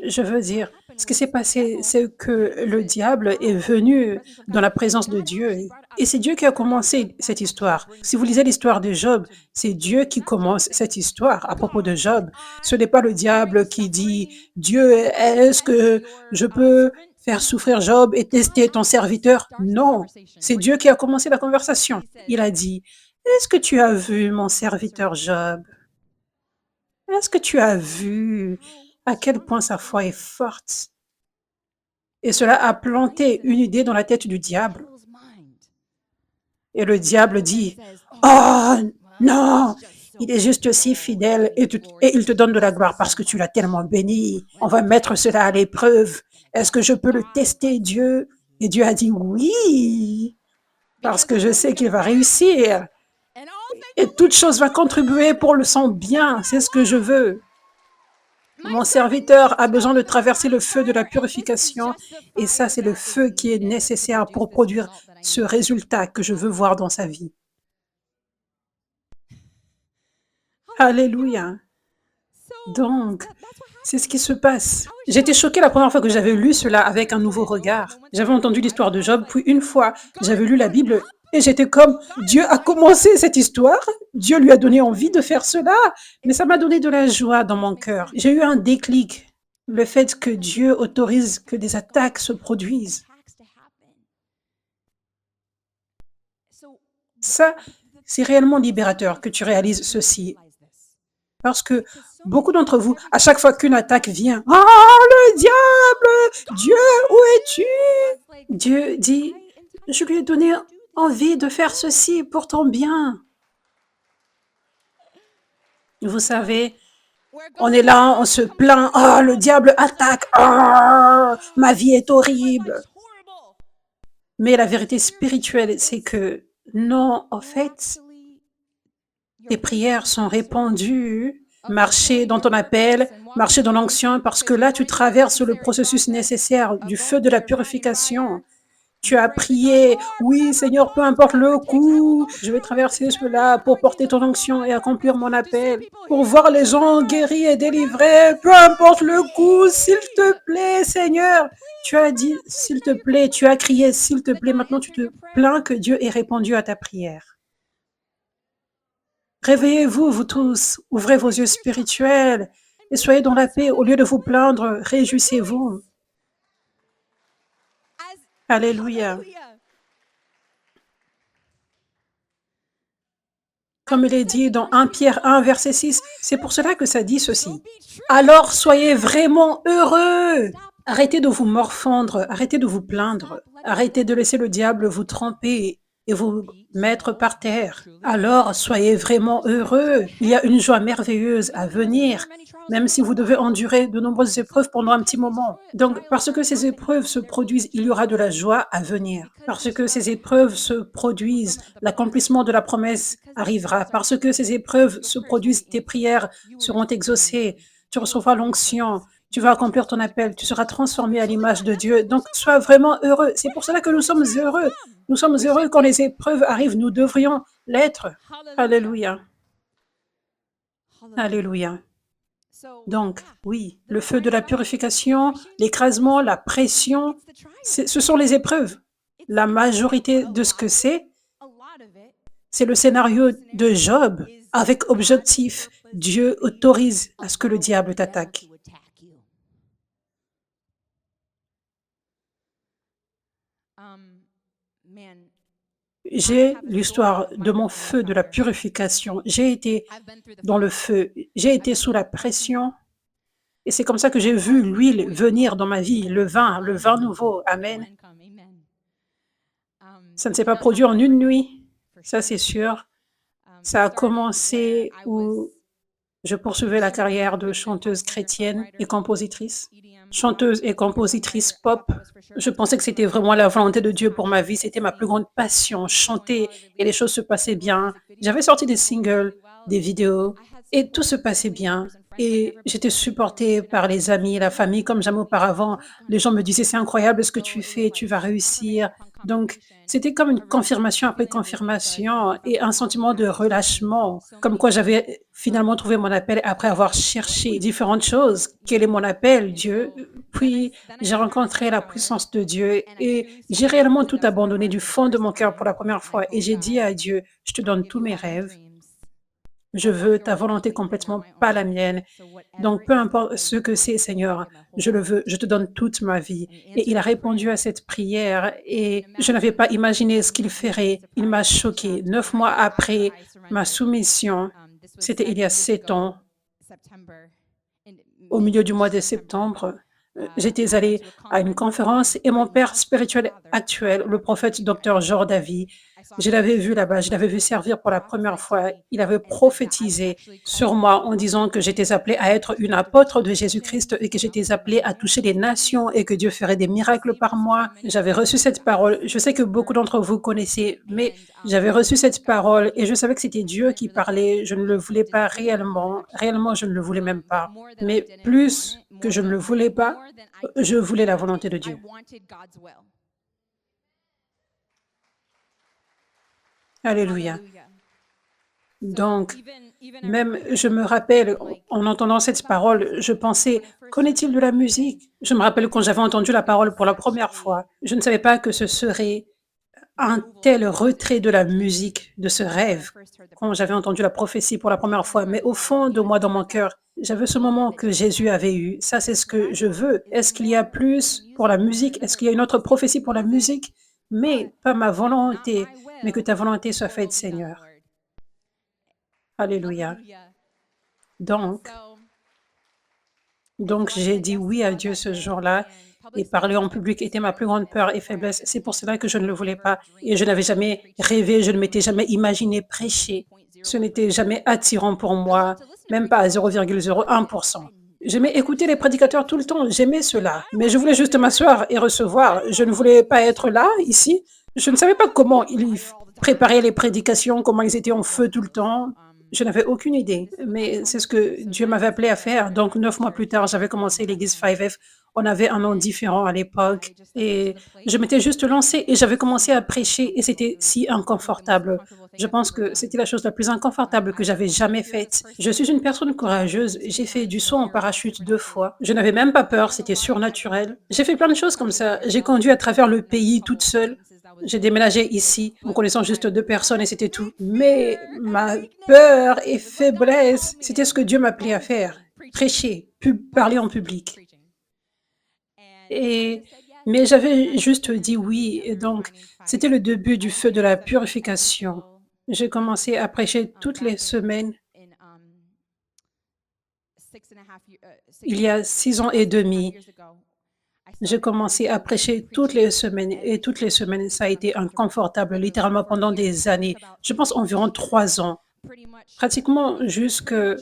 je veux dire, ce qui s'est passé, c'est que le diable est venu dans la présence de Dieu. Et c'est Dieu qui a commencé cette histoire. Si vous lisez l'histoire de Job, c'est Dieu qui commence cette histoire à propos de Job. Ce n'est pas le diable qui dit, Dieu, est-ce que je peux faire souffrir Job et tester ton serviteur? Non, c'est Dieu qui a commencé la conversation. Il a dit, est-ce que tu as vu mon serviteur Job? Est-ce que tu as vu à quel point sa foi est forte? Et cela a planté une idée dans la tête du diable. Et le diable dit, oh non, il est juste si fidèle et il te donne de la gloire parce que tu l'as tellement béni. On va mettre cela à l'épreuve. Est-ce que je peux le tester, Dieu? Et Dieu a dit oui, parce que je sais qu'il va réussir. Et toute chose va contribuer pour le son bien. C'est ce que je veux. Mon serviteur a besoin de traverser le feu de la purification et ça, c'est le feu qui est nécessaire pour produire ce résultat que je veux voir dans sa vie. Alléluia. Donc, c'est ce qui se passe. J'étais choquée la première fois que j'avais lu cela avec un nouveau regard. J'avais entendu l'histoire de Job, puis une fois, j'avais lu la Bible et j'étais comme, Dieu a commencé cette histoire, Dieu lui a donné envie de faire cela, mais ça m'a donné de la joie dans mon cœur. J'ai eu un déclic, le fait que Dieu autorise que des attaques se produisent. Ça, c'est réellement libérateur que tu réalises ceci. Parce que beaucoup d'entre vous, à chaque fois qu'une attaque vient, « Oh, le diable! Dieu, où es-tu » Dieu dit, « Je lui ai donné envie de faire ceci pour ton bien. » Vous savez, on est là, on se plaint, « Oh, le diable attaque! Oh, ma vie est horrible! » Mais la vérité spirituelle, c'est que non, en fait, tes prières sont répandues. Marcher dans ton appel, marcher dans l'onction, parce que là, tu traverses le processus nécessaire du feu de la purification. Tu as prié, oui, Seigneur, peu importe le coup, je vais traverser cela pour porter ton onction et accomplir mon appel, pour voir les gens guéris et délivrés, peu importe le coup, s'il te plaît, Seigneur. Tu as dit, s'il te plaît, tu as crié, s'il te plaît, maintenant tu te plains que Dieu ait répondu à ta prière. Réveillez-vous, vous tous, ouvrez vos yeux spirituels et soyez dans la paix. Au lieu de vous plaindre, réjouissez-vous. Alléluia. Comme il est dit dans 1 Pierre 1, verset 6, c'est pour cela que ça dit ceci. Alors soyez vraiment heureux. Arrêtez de vous morfondre, arrêtez de vous plaindre, arrêtez de laisser le diable vous tromper et vous mettre par terre. Alors, soyez vraiment heureux. Il y a une joie merveilleuse à venir, même si vous devez endurer de nombreuses épreuves pendant un petit moment. Donc, parce que ces épreuves se produisent, il y aura de la joie à venir. Parce que ces épreuves se produisent, l'accomplissement de la promesse arrivera. Parce que ces épreuves se produisent, tes prières seront exaucées. Tu recevras l'onction. Tu vas accomplir ton appel, tu seras transformé à l'image de Dieu. Donc, sois vraiment heureux. C'est pour cela que nous sommes heureux. Nous sommes heureux quand les épreuves arrivent. Nous devrions l'être. Alléluia. Alléluia. Donc, oui, le feu de la purification, l'écrasement, la pression, ce sont les épreuves. La majorité de ce que c'est, C'est le scénario de Job avec objectif. Dieu autorise à ce que le diable t'attaque. J'ai l'histoire de mon feu de la purification. J'ai été dans le feu, j'ai été sous la pression et c'est comme ça que j'ai vu l'huile venir dans ma vie, le vin nouveau. Amen. Ça ne s'est pas produit en une nuit, ça c'est sûr. Ça a commencé où je poursuivais la carrière de chanteuse chrétienne et compositrice. Chanteuse et compositrice pop. Je pensais que c'était vraiment la volonté de Dieu pour ma vie. C'était ma plus grande passion, chanter et les choses se passaient bien. J'avais sorti des singles, des vidéos et tout se passait bien. Et j'étais supportée par les amis, la famille comme jamais auparavant. Les gens me disaient c'est incroyable ce que tu fais, tu vas réussir. Donc c'était comme une confirmation après confirmation et un sentiment de relâchement, comme quoi j'avais finalement trouvé mon appel après avoir cherché différentes choses. Quel est mon appel, Dieu? Puis j'ai rencontré la puissance de Dieu et j'ai réellement tout abandonné du fond de mon cœur pour la première fois et j'ai dit à Dieu, je te donne tous mes rêves. Je veux ta volonté complètement, pas la mienne. Donc, peu importe ce que c'est, Seigneur, je le veux, je te donne toute ma vie. Et il a répondu à cette prière et je n'avais pas imaginé ce qu'il ferait. Il m'a choqué. 9 mois après ma soumission, c'était il y a 7 ans, au milieu du mois de septembre, j'étais allée à une conférence et mon père spirituel actuel, le prophète Dr. Jordavi, je l'avais vu là-bas, je l'avais vu servir pour la première fois. Il avait prophétisé sur moi en disant que j'étais appelée à être une apôtre de Jésus-Christ et que j'étais appelée à toucher les nations et que Dieu ferait des miracles par moi. J'avais reçu cette parole. Je sais que beaucoup d'entre vous connaissez, mais j'avais reçu cette parole et je savais que c'était Dieu qui parlait. Je ne le voulais pas réellement. Réellement, je ne le voulais même pas. Mais plus que je ne le voulais pas, je voulais la volonté de Dieu. Alléluia. Donc, même je me rappelle, en entendant cette parole, je pensais, qu'en est-il de la musique? Je me rappelle quand j'avais entendu la parole pour la première fois, je ne savais pas que ce serait un tel retrait de la musique, de ce rêve, quand j'avais entendu la prophétie pour la première fois. Mais au fond de moi, dans mon cœur, j'avais ce moment que Jésus avait eu. Ça, c'est ce que je veux. Est-ce qu'il y a plus pour la musique? Est-ce qu'il y a une autre prophétie pour la musique? Mais pas ma volonté, mais que ta volonté soit faite, Seigneur. Alléluia. Donc, donc j'ai dit oui à Dieu ce jour-là et parler en public était ma plus grande peur et faiblesse. C'est pour cela que je ne le voulais pas et je n'avais jamais rêvé, je ne m'étais jamais imaginé prêcher. Ce n'était jamais attirant pour moi, même pas à 0,01%. J'aimais écouter les prédicateurs tout le temps, j'aimais cela, mais je voulais juste m'asseoir et recevoir. Je ne voulais pas être là, ici. Je ne savais pas comment ils préparaient les prédications, comment ils étaient en feu tout le temps. Je n'avais aucune idée, mais c'est ce que Dieu m'avait appelé à faire. Donc, 9 mois plus tard, j'avais commencé l'église 5F. On avait un nom différent à l'époque et je m'étais juste lancée et j'avais commencé à prêcher et c'était si inconfortable. Je pense que c'était la chose la plus inconfortable que j'avais jamais faite. Je suis une personne courageuse. J'ai fait du saut en parachute 2 fois. Je n'avais même pas peur, c'était surnaturel. J'ai fait plein de choses comme ça. J'ai conduit à travers le pays toute seule. J'ai déménagé ici en connaissant juste 2 personnes et c'était tout. Mais ma peur et faiblesse, c'était ce que Dieu m'appelait à faire. Prêcher, parler en public. Et, mais j'avais juste dit oui. Et donc, c'était le début du feu de la purification. J'ai commencé à prêcher toutes les semaines. Il y a 6 ans et demi, j'ai commencé à prêcher toutes les semaines et toutes les semaines, ça a été inconfortable, littéralement pendant des années. Je pense environ 3 ans, pratiquement jusqu'au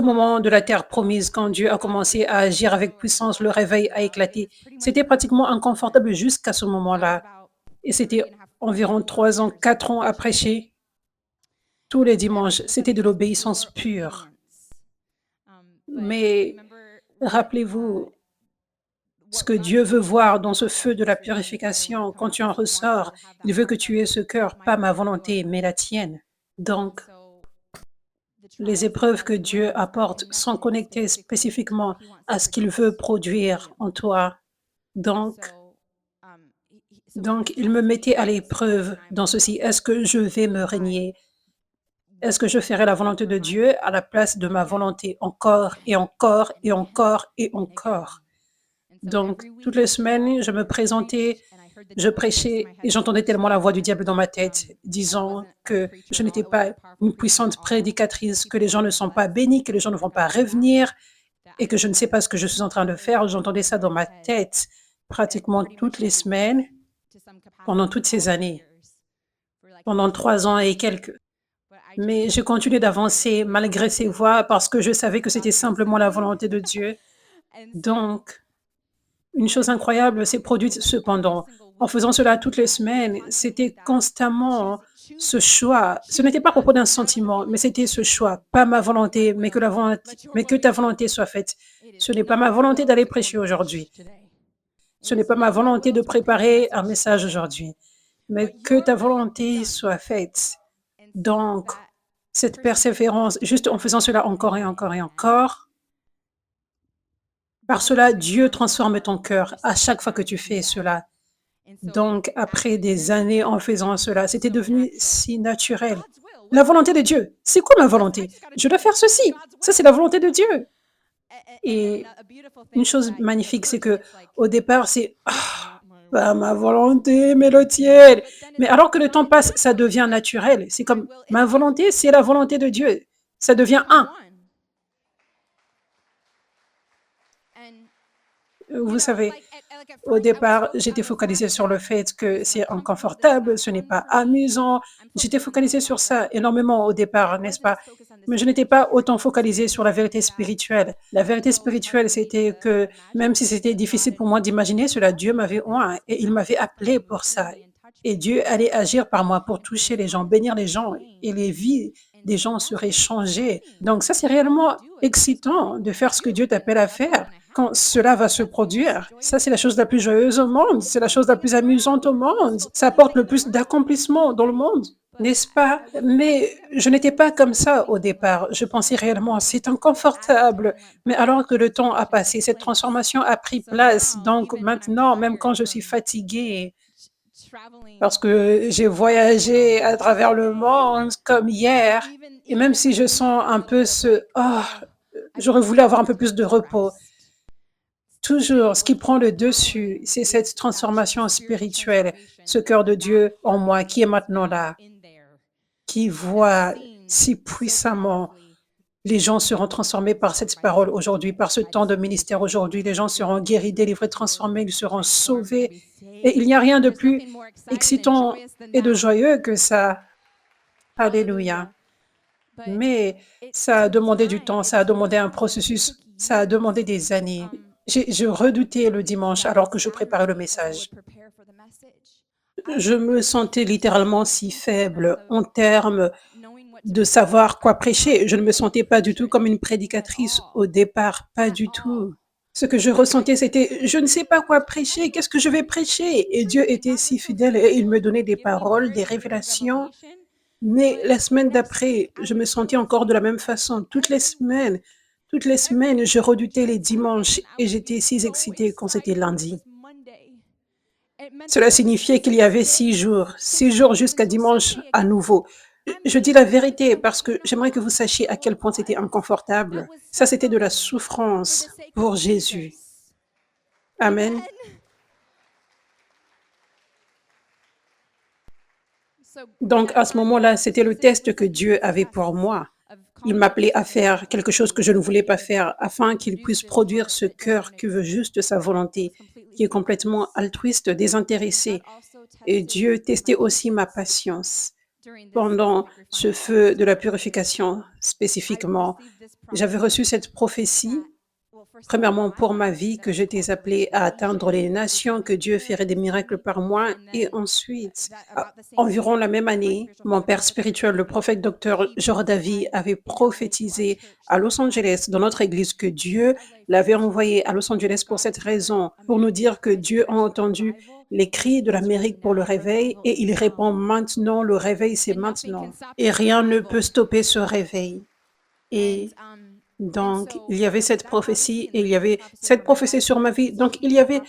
moment de la terre promise, quand Dieu a commencé à agir avec puissance, le réveil a éclaté. C'était pratiquement inconfortable jusqu'à ce moment-là. Et c'était environ 3 ans, 4 ans à prêcher tous les dimanches. C'était de l'obéissance pure. Mais rappelez-vous, ce que Dieu veut voir dans ce feu de la purification, quand tu en ressors, il veut que tu aies ce cœur, pas ma volonté, mais la tienne. Donc, les épreuves que Dieu apporte sont connectées spécifiquement à ce qu'il veut produire en toi. Donc, Donc, il me mettait à l'épreuve dans ceci. Est-ce que je vais me régner? Est-ce que je ferai la volonté de Dieu à la place de ma volonté encore et encore et encore et encore? Donc, toutes les semaines, je me présentais, je prêchais et j'entendais tellement la voix du diable dans ma tête, disant que je n'étais pas une puissante prédicatrice, que les gens ne sont pas bénis, que les gens ne vont pas revenir et que je ne sais pas ce que je suis en train de faire. J'entendais ça dans ma tête pratiquement toutes les semaines pendant toutes ces années, pendant 3 ans et quelques. Mais j'ai continué d'avancer malgré ces voix parce que je savais que c'était simplement la volonté de Dieu. Donc, une chose incroyable s'est produite cependant. En faisant cela toutes les semaines, c'était constamment ce choix. Ce n'était pas à propos d'un sentiment, mais c'était ce choix. Pas ma volonté, mais que ta volonté soit faite. Ce n'est pas ma volonté d'aller prêcher aujourd'hui. Ce n'est pas ma volonté de préparer un message aujourd'hui, mais que ta volonté soit faite. Donc, cette persévérance, juste en faisant cela encore et encore et encore, par cela, Dieu transforme ton cœur à chaque fois que tu fais cela. Donc, après des années en faisant cela, c'était devenu si naturel. La volonté de Dieu. C'est quoi ma volonté? Je dois faire ceci. Ça, c'est la volonté de Dieu. Et une chose magnifique, c'est que au départ, c'est pas ma volonté, mais le tienne. Mais alors que le temps passe, ça devient naturel. C'est comme ma volonté, c'est la volonté de Dieu. Ça devient un. Vous savez, au départ, j'étais focalisée sur le fait que c'est inconfortable, ce n'est pas amusant. J'étais focalisée sur ça énormément au départ, n'est-ce pas? Mais je n'étais pas autant focalisée sur la vérité spirituelle. La vérité spirituelle, c'était que même si c'était difficile pour moi d'imaginer cela, Dieu m'avait oint et il m'avait appelé pour ça. Et Dieu allait agir par moi pour toucher les gens, bénir les gens et les vies des gens seraient changées. Donc ça, c'est réellement excitant de faire ce que Dieu t'appelle à faire quand cela va se produire. Ça, c'est la chose la plus joyeuse au monde. C'est la chose la plus amusante au monde. Ça apporte le plus d'accomplissement dans le monde, n'est-ce pas? Mais je n'étais pas comme ça au départ. Je pensais réellement, c'est inconfortable. Mais alors que le temps a passé, cette transformation a pris place. Donc maintenant, même quand je suis fatiguée, parce que j'ai voyagé à travers le monde comme hier, et même si je sens un peu j'aurais voulu avoir un peu plus de repos. Toujours, ce qui prend le dessus, c'est cette transformation spirituelle, ce cœur de Dieu en moi qui est maintenant là, qui voit si puissamment les gens seront transformés par cette parole aujourd'hui, par ce temps de ministère aujourd'hui. Les gens seront guéris, délivrés, transformés, ils seront sauvés. Et il n'y a rien de plus excitant et de joyeux que ça. Alléluia. Mais ça a demandé du temps, ça a demandé un processus, ça a demandé des années. Je redoutais le dimanche alors que je préparais le message. Je me sentais littéralement si faible en termes de savoir quoi prêcher. Je ne me sentais pas du tout comme une prédicatrice au départ, pas du tout. Ce que je ressentais, c'était, je ne sais pas quoi prêcher, qu'est-ce que je vais prêcher? Et Dieu était si fidèle et il me donnait des paroles, des révélations. Mais la semaine d'après, je me sentais encore de la même façon. Toutes les semaines, je redoutais les dimanches et j'étais si excitée quand c'était lundi. Cela signifiait qu'il y avait 6 jours jusqu'à dimanche à nouveau. Je dis la vérité parce que j'aimerais que vous sachiez à quel point c'était inconfortable. Ça, c'était de la souffrance pour Jésus. Amen. Donc, à ce moment-là, c'était le test que Dieu avait pour moi. Il m'appelait à faire quelque chose que je ne voulais pas faire afin qu'il puisse produire ce cœur qui veut juste sa volonté, qui est complètement altruiste, désintéressé. Et Dieu testait aussi ma patience. Pendant ce feu de la purification spécifiquement, j'avais reçu cette prophétie, premièrement pour ma vie, que j'étais appelée à atteindre les nations, que Dieu ferait des miracles par moi. Et ensuite, environ la même année, mon père spirituel, le prophète docteur Jordavi, avait prophétisé à Los Angeles, dans notre église, que Dieu l'avait envoyé à Los Angeles pour cette raison, pour nous dire que Dieu a entendu les cris de l'Amérique pour le réveil et il répond maintenant, le réveil c'est maintenant. Et rien ne peut stopper ce réveil. Et Donc, il y avait cette prophétie et il y avait cette prophétie sur ma vie. Donc, il y avait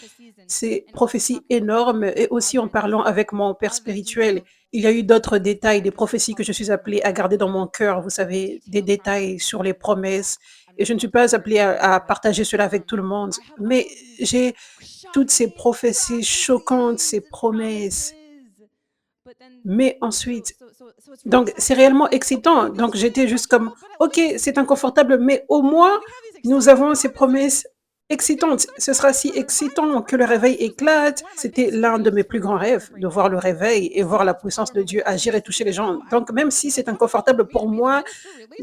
ces prophéties énormes et aussi en parlant avec mon père spirituel, il y a eu d'autres détails, des prophéties que je suis appelée à garder dans mon cœur, vous savez, des détails sur les promesses. Et je ne suis pas appelée à partager cela avec tout le monde, mais j'ai toutes ces prophéties choquantes, ces promesses. Mais ensuite, donc c'est réellement excitant. Donc j'étais juste comme, ok, c'est inconfortable, mais au moins nous avons ces promesses excitantes. Ce sera si excitant que le réveil éclate. C'était l'un de mes plus grands rêves, de voir le réveil et voir la puissance de Dieu agir et toucher les gens. Donc même si c'est inconfortable pour moi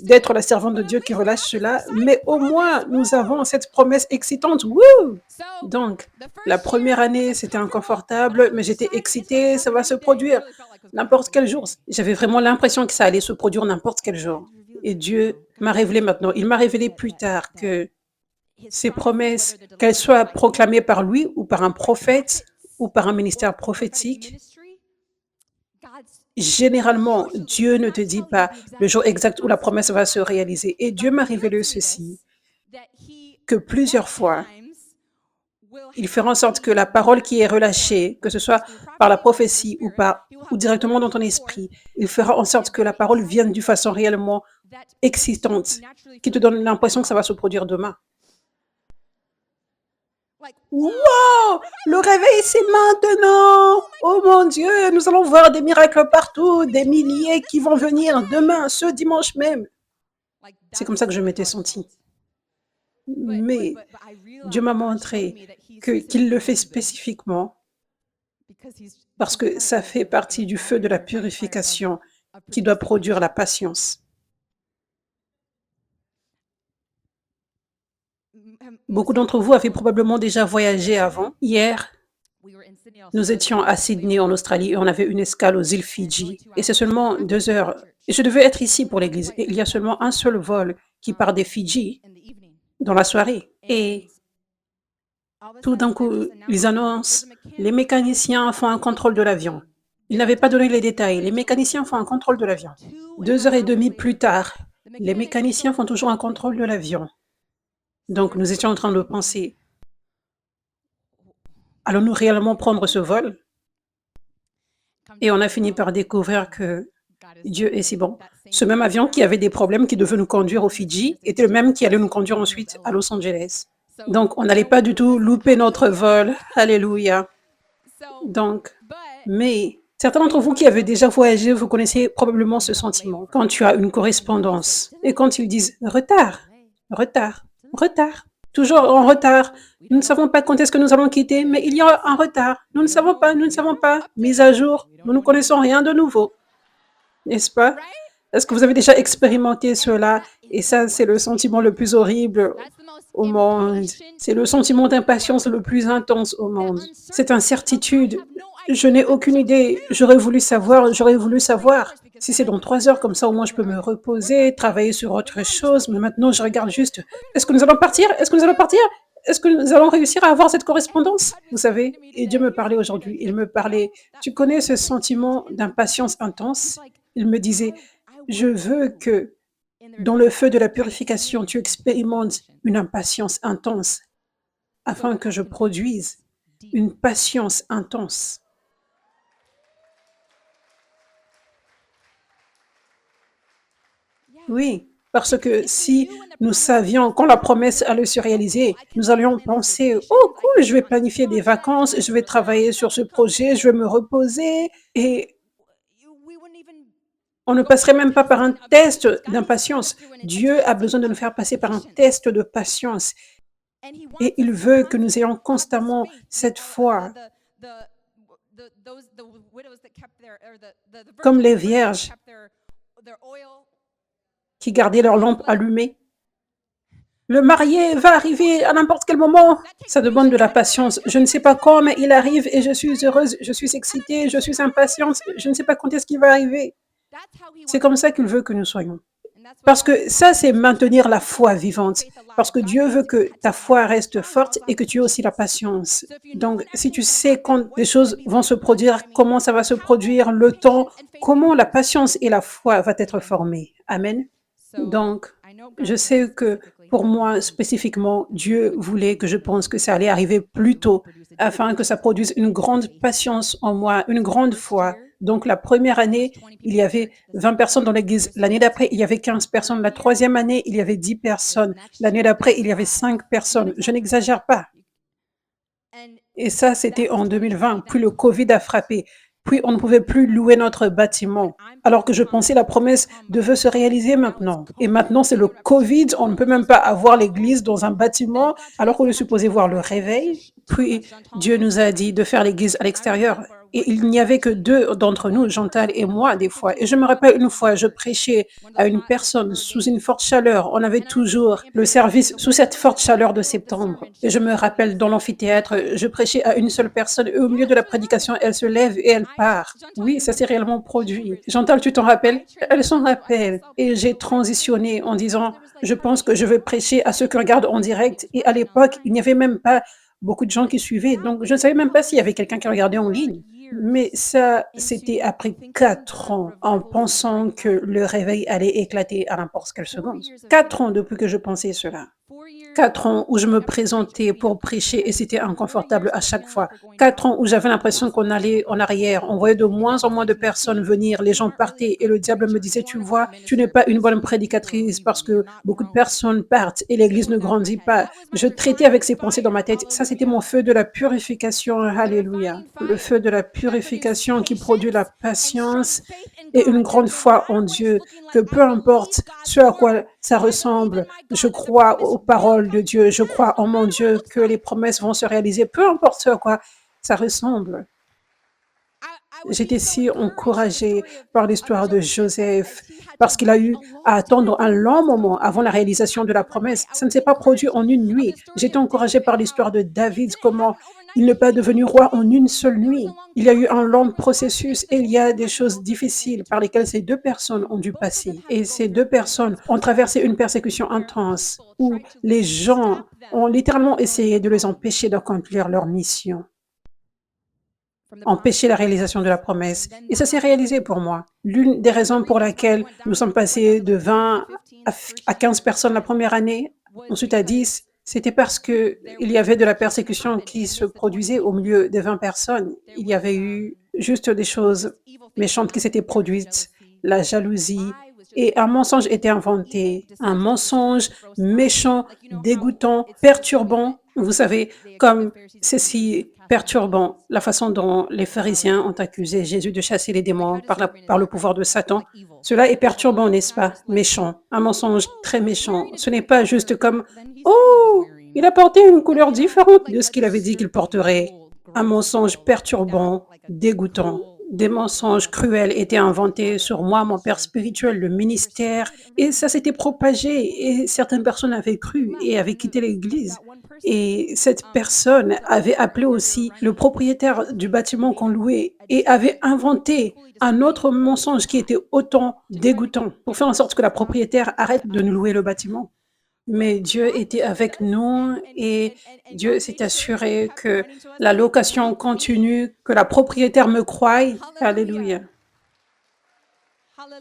d'être la servante de Dieu qui relâche cela, mais au moins nous avons cette promesse excitante. Wouh! Donc, la première année, c'était inconfortable, mais j'étais excitée, ça va se produire n'importe quel jour. J'avais vraiment l'impression que ça allait se produire n'importe quel jour. Et Dieu m'a révélé maintenant. Il m'a révélé plus tard que ces promesses, qu'elles soient proclamées par lui ou par un prophète ou par un ministère prophétique, généralement, Dieu ne te dit pas le jour exact où la promesse va se réaliser. Et Dieu m'a révélé ceci, que plusieurs fois, il fera en sorte que la parole qui est relâchée, que ce soit par la prophétie ou directement dans ton esprit, il fera en sorte que la parole vienne d'une façon réellement excitante, qui te donne l'impression que ça va se produire demain. Wow! Le réveil, c'est maintenant! Oh mon Dieu, nous allons voir des miracles partout, des milliers qui vont venir demain, ce dimanche même. C'est comme ça que je m'étais sentie. Mais Dieu m'a montré qu'il le fait spécifiquement parce que ça fait partie du feu de la purification qui doit produire la patience. Beaucoup d'entre vous avaient probablement déjà voyagé avant. Hier, nous étions à Sydney, en Australie, et on avait une escale aux îles Fidji. Et c'est seulement 2 heures. Et je devais être ici pour l'église. Et il y a seulement un seul vol qui part des Fidji dans la soirée. Et tout d'un coup, ils annoncent, les mécaniciens font un contrôle de l'avion. Ils n'avaient pas donné les détails. Les mécaniciens font un contrôle de l'avion. 2 heures et demie plus tard, les mécaniciens font toujours un contrôle de l'avion. Donc, nous étions en train de penser, allons-nous réellement prendre ce vol? Et on a fini par découvrir que Dieu est si bon. Ce même avion qui avait des problèmes, qui devait nous conduire aux Fidji, était le même qui allait nous conduire ensuite à Los Angeles. Donc, on n'allait pas du tout louper notre vol. Alléluia. Donc, mais certains d'entre vous qui avez déjà voyagé, vous connaissez probablement ce sentiment. Quand tu as une correspondance et quand ils disent retard, retard, retard, toujours en retard. Nous ne savons pas quand est-ce que nous allons quitter, mais il y a un retard. Nous ne savons pas, nous ne savons pas. Mise à jour, nous ne connaissons rien de nouveau. N'est-ce pas? Est-ce que vous avez déjà expérimenté cela? Et ça, c'est le sentiment le plus horrible au monde. C'est le sentiment d'impatience le plus intense au monde. Cette incertitude. Je n'ai aucune idée. J'aurais voulu savoir. Si c'est dans 3 heures, comme ça, au moins, je peux me reposer, travailler sur autre chose. Mais maintenant, je regarde juste. Est-ce que nous allons partir? Est-ce que nous allons partir? Est-ce que nous allons réussir à avoir cette correspondance? Vous savez, et Dieu me parlait aujourd'hui. Il me parlait. Tu connais ce sentiment d'impatience intense? Il me disait, je veux que dans le feu de la purification, tu expérimentes une impatience intense afin que je produise une patience intense. Oui, parce que si nous savions quand la promesse allait se réaliser, nous allions penser, oh cool, je vais planifier des vacances, je vais travailler sur ce projet, je vais me reposer et on ne passerait même pas par un test d'impatience. Dieu a besoin de nous faire passer par un test de patience et il veut que nous ayons constamment cette foi. Comme les vierges qui gardaient leur lampe allumée. Le marié va arriver à n'importe quel moment. Ça demande de la patience. Je ne sais pas quand, mais il arrive et je suis heureuse, je suis excitée, je suis impatiente. Je ne sais pas quand est-ce qu'il va arriver. C'est comme ça qu'il veut que nous soyons. Parce que ça, c'est maintenir la foi vivante. Parce que Dieu veut que ta foi reste forte et que tu aies aussi la patience. Donc, si tu sais quand les choses vont se produire, comment ça va se produire, le temps, comment la patience et la foi vont être formées. Amen. Donc, Je sais que pour moi spécifiquement, Dieu voulait que je pense que ça allait arriver plus tôt afin que ça produise une grande patience en moi, une grande foi. Donc la première année, il y avait 20 personnes dans l'église. L'année d'après, il y avait 15 personnes. La troisième année, il y avait 10 personnes. L'année d'après, il y avait 5 personnes. Je n'exagère pas. Et ça, c'était en 2020. Puis le Covid a frappé. Puis on ne pouvait plus louer notre bâtiment. Alors que je pensais la promesse devait se réaliser maintenant. Et maintenant, c'est le Covid. On ne peut même pas avoir l'église dans un bâtiment alors qu'on est supposé voir le réveil. Puis Dieu nous a dit de faire l'église à l'extérieur. Et il n'y avait que deux d'entre nous, Chantal et moi, des fois. Et je me rappelle une fois, je prêchais à une personne sous une forte chaleur. On avait toujours le service sous cette forte chaleur de septembre. Et je me rappelle dans l'amphithéâtre, je prêchais à une seule personne et au milieu de la prédication, elle se lève et elle part. Oui, ça s'est réellement produit. Chantal, tu t'en rappelles? Elle s'en rappelle. Et j'ai transitionné en disant, je pense que je vais prêcher à ceux qui regardent en direct. Et à l'époque, il n'y avait même pas beaucoup de gens qui suivaient. Donc, je ne savais même pas s'il y avait quelqu'un qui regardait en ligne. Mais ça, c'était après 4 ans en pensant que le réveil allait éclater à n'importe quelle seconde. 4 ans depuis que je pensais cela. 4 ans où je me présentais pour prêcher et c'était inconfortable à chaque fois. 4 ans où j'avais l'impression qu'on allait en arrière. On voyait de moins en moins de personnes venir, les gens partaient et le diable me disait, tu vois, tu n'es pas une bonne prédicatrice parce que beaucoup de personnes partent et l'église ne grandit pas. Je traitais avec ces pensées dans ma tête. Ça, c'était mon feu de la purification. Alléluia. Le feu de la purification qui produit la patience et une grande foi en Dieu, que peu importe ce à quoi ça ressemble, je crois aux paroles de Dieu, je crois en mon Dieu que les promesses vont se réaliser, peu importe ce à quoi ça ressemble. J'étais si encouragée par l'histoire de Joseph parce qu'il a eu à attendre un long moment avant la réalisation de la promesse. Ça ne s'est pas produit en une nuit. J'étais encouragée par l'histoire de David, comment il n'est pas devenu roi en une seule nuit. Il y a eu un long processus et il y a des choses difficiles par lesquelles ces deux personnes ont dû passer. Et ces deux personnes ont traversé une persécution intense où les gens ont littéralement essayé de les empêcher d'accomplir leur mission, empêcher la réalisation de la promesse. Et ça s'est réalisé pour moi. L'une des raisons pour laquelle nous sommes passés de 20 à 15 personnes la première année, ensuite à 10, c'était parce qu'il y avait de la persécution qui se produisait au milieu des 20 personnes. Il y avait eu juste des choses méchantes qui s'étaient produites, la jalousie, et un mensonge était inventé, un mensonge méchant, dégoûtant, perturbant. Vous savez, comme c'est si perturbant la façon dont les pharisiens ont accusé Jésus de chasser les démons par le pouvoir de Satan. Cela est perturbant, n'est-ce pas? Méchant, un mensonge très méchant. Ce n'est pas juste comme oh, il a porté une couleur différente de ce qu'il avait dit qu'il porterait. Un mensonge perturbant, dégoûtant. Des mensonges cruels étaient inventés sur moi, mon père spirituel, le ministère, et ça s'était propagé et certaines personnes avaient cru et avaient quitté l'église. Et cette personne avait appelé aussi le propriétaire du bâtiment qu'on louait et avait inventé un autre mensonge qui était autant dégoûtant pour faire en sorte que la propriétaire arrête de nous louer le bâtiment. Mais Dieu était avec nous et Dieu s'est assuré que la location continue, que la propriétaire me croie. Alléluia.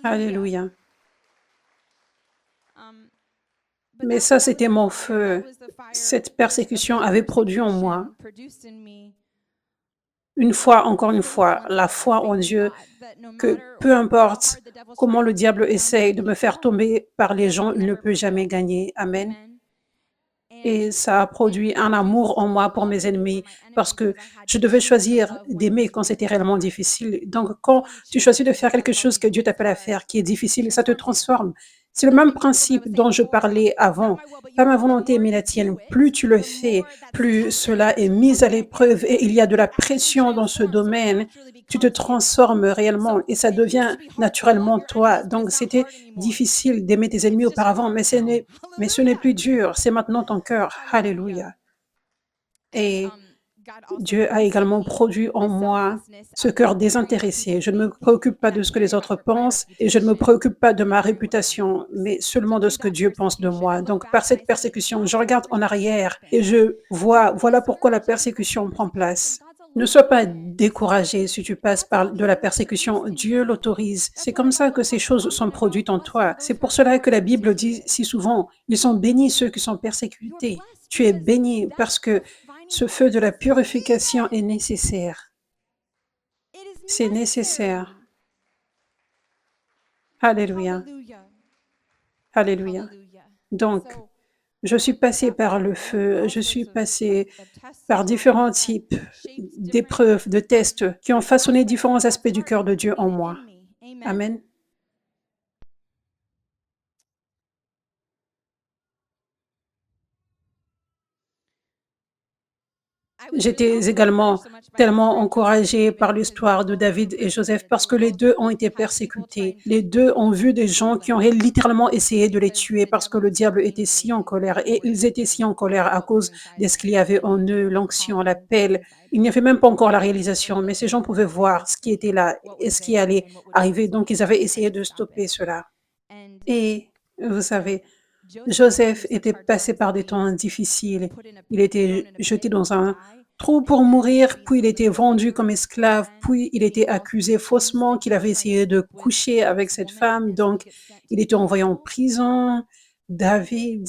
Alléluia. Mais ça, c'était mon feu. Cette persécution avait produit en moi, encore une fois, la foi en Dieu, que peu importe comment le diable essaye de me faire tomber par les gens, il ne peut jamais gagner. Amen. Et ça a produit un amour en moi pour mes ennemis parce que je devais choisir d'aimer quand c'était réellement difficile. Donc, quand tu choisis de faire quelque chose que Dieu t'appelle à faire qui est difficile, ça te transforme. C'est le même principe dont je parlais avant. Pas ma volonté, mais la tienne. Plus tu le fais, plus cela est mis à l'épreuve et il y a de la pression dans ce domaine. Tu te transformes réellement et ça devient naturellement toi. Donc, c'était difficile d'aimer tes ennemis auparavant, mais ce n'est plus dur, c'est maintenant ton cœur. Alléluia. Et Dieu a également produit en moi ce cœur désintéressé. Je ne me préoccupe pas de ce que les autres pensent et je ne me préoccupe pas de ma réputation, mais seulement de ce que Dieu pense de moi. Donc, par cette persécution, je regarde en arrière et je vois, voilà pourquoi la persécution prend place. Ne sois pas découragé si tu passes par de la persécution. Dieu l'autorise. C'est comme ça que ces choses sont produites en toi. C'est pour cela que la Bible dit si souvent, ils sont bénis ceux qui sont persécutés. Tu es béni parce que ce feu de la purification est nécessaire. C'est nécessaire. Alléluia. Alléluia. Donc, je suis passée par le feu, je suis passée par différents types d'épreuves, de tests qui ont façonné différents aspects du cœur de Dieu en moi. Amen. J'étais également tellement encouragée par l'histoire de David et Joseph parce que les deux ont été persécutés. Les deux ont vu des gens qui ont littéralement essayé de les tuer parce que le diable était si en colère et ils étaient si en colère à cause de ce qu'il y avait en eux, l'onction, l'appel. Il n'y avait même pas encore la réalisation, mais ces gens pouvaient voir ce qui était là et ce qui allait arriver. Donc, ils avaient essayé de stopper cela. Et vous savez, Joseph était passé par des temps difficiles. Il était jeté dans un trou pour mourir, puis il était vendu comme esclave, puis il était accusé faussement qu'il avait essayé de coucher avec cette femme, donc il était envoyé en prison. David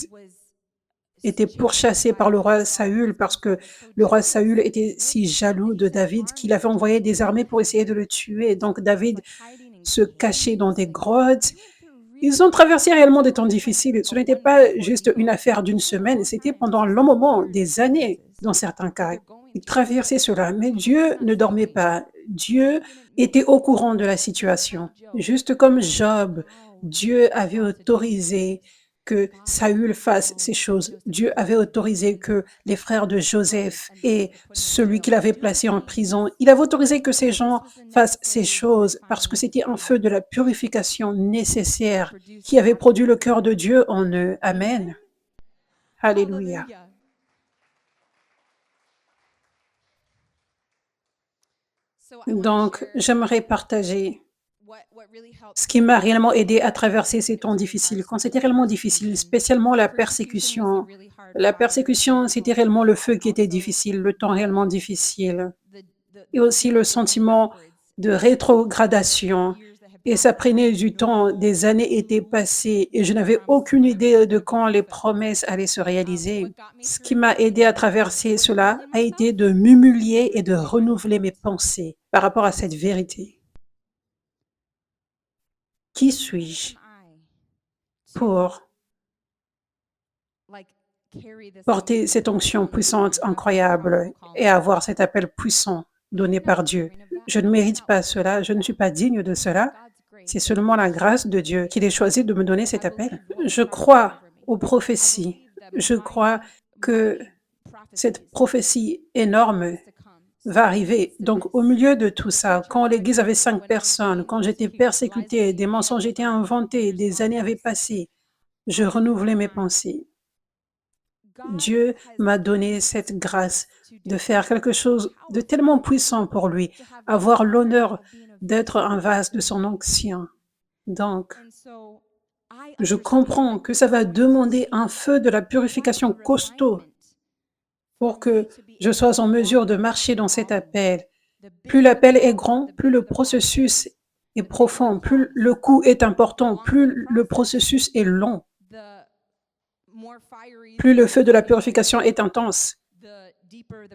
était pourchassé par le roi Saül parce que le roi Saül était si jaloux de David qu'il avait envoyé des armées pour essayer de le tuer. Donc David se cachait dans des grottes. Ils ont traversé réellement des temps difficiles. Ce n'était pas juste une affaire d'une semaine, c'était pendant un long moment, des années dans certains cas. Ils traversaient cela, mais Dieu ne dormait pas. Dieu était au courant de la situation. Juste comme Job, Dieu avait autorisé que Saül fasse ces choses. Dieu avait autorisé que les frères de Joseph et celui qu'il avait placé en prison, il avait autorisé que ces gens fassent ces choses parce que c'était un feu de la purification nécessaire qui avait produit le cœur de Dieu en eux. Amen. Alléluia. Donc, j'aimerais partager ce qui m'a réellement aidé à traverser ces temps difficiles. Quand c'était réellement difficile, spécialement la persécution. La persécution, c'était réellement le feu qui était difficile, le temps réellement difficile. Et aussi le sentiment de rétrogradation. Et ça prenait du temps, des années étaient passées et je n'avais aucune idée de quand les promesses allaient se réaliser. Ce qui m'a aidé à traverser cela a été de m'humilier et de renouveler mes pensées par rapport à cette vérité. Qui suis-je pour porter cette onction puissante, incroyable et avoir cet appel puissant donné par Dieu? Je ne mérite pas cela, je ne suis pas digne de cela. C'est seulement la grâce de Dieu qu'il ait choisi de me donner cet appel. Je crois aux prophéties. Je crois que cette prophétie énorme va arriver. Donc, au milieu de tout ça, quand l'Église avait 5 personnes, quand j'étais persécutée, des mensonges étaient inventés, des années avaient passé, je renouvelais mes pensées. Dieu m'a donné cette grâce de faire quelque chose de tellement puissant pour lui, avoir l'honneur d'être un vase de son onction. Donc, je comprends que ça va demander un feu de la purification costaud pour que je sois en mesure de marcher dans cet appel. Plus l'appel est grand, plus le processus est profond, plus le coût est important, plus le processus est long, plus le feu de la purification est intense,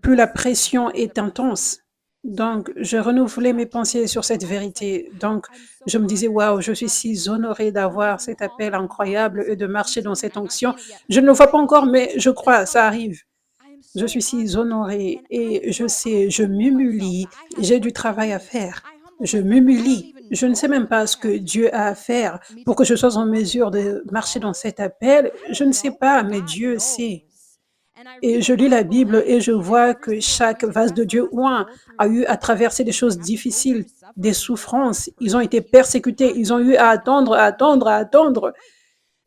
plus la pression est intense. Donc, je renouvelais mes pensées sur cette vérité. Donc, je me disais, waouh, je suis si honorée d'avoir cet appel incroyable et de marcher dans cette onction. Je ne le vois pas encore, mais je crois, ça arrive. Je suis si honorée et je sais, je m'humilie, j'ai du travail à faire. Je m'humilie. Je ne sais même pas ce que Dieu a à faire pour que je sois en mesure de marcher dans cet appel. Je ne sais pas, mais Dieu sait. Et je lis la Bible et je vois que chaque vase de Dieu oint a eu à traverser des choses difficiles, des souffrances. Ils ont été persécutés, ils ont eu à attendre, à attendre, à attendre.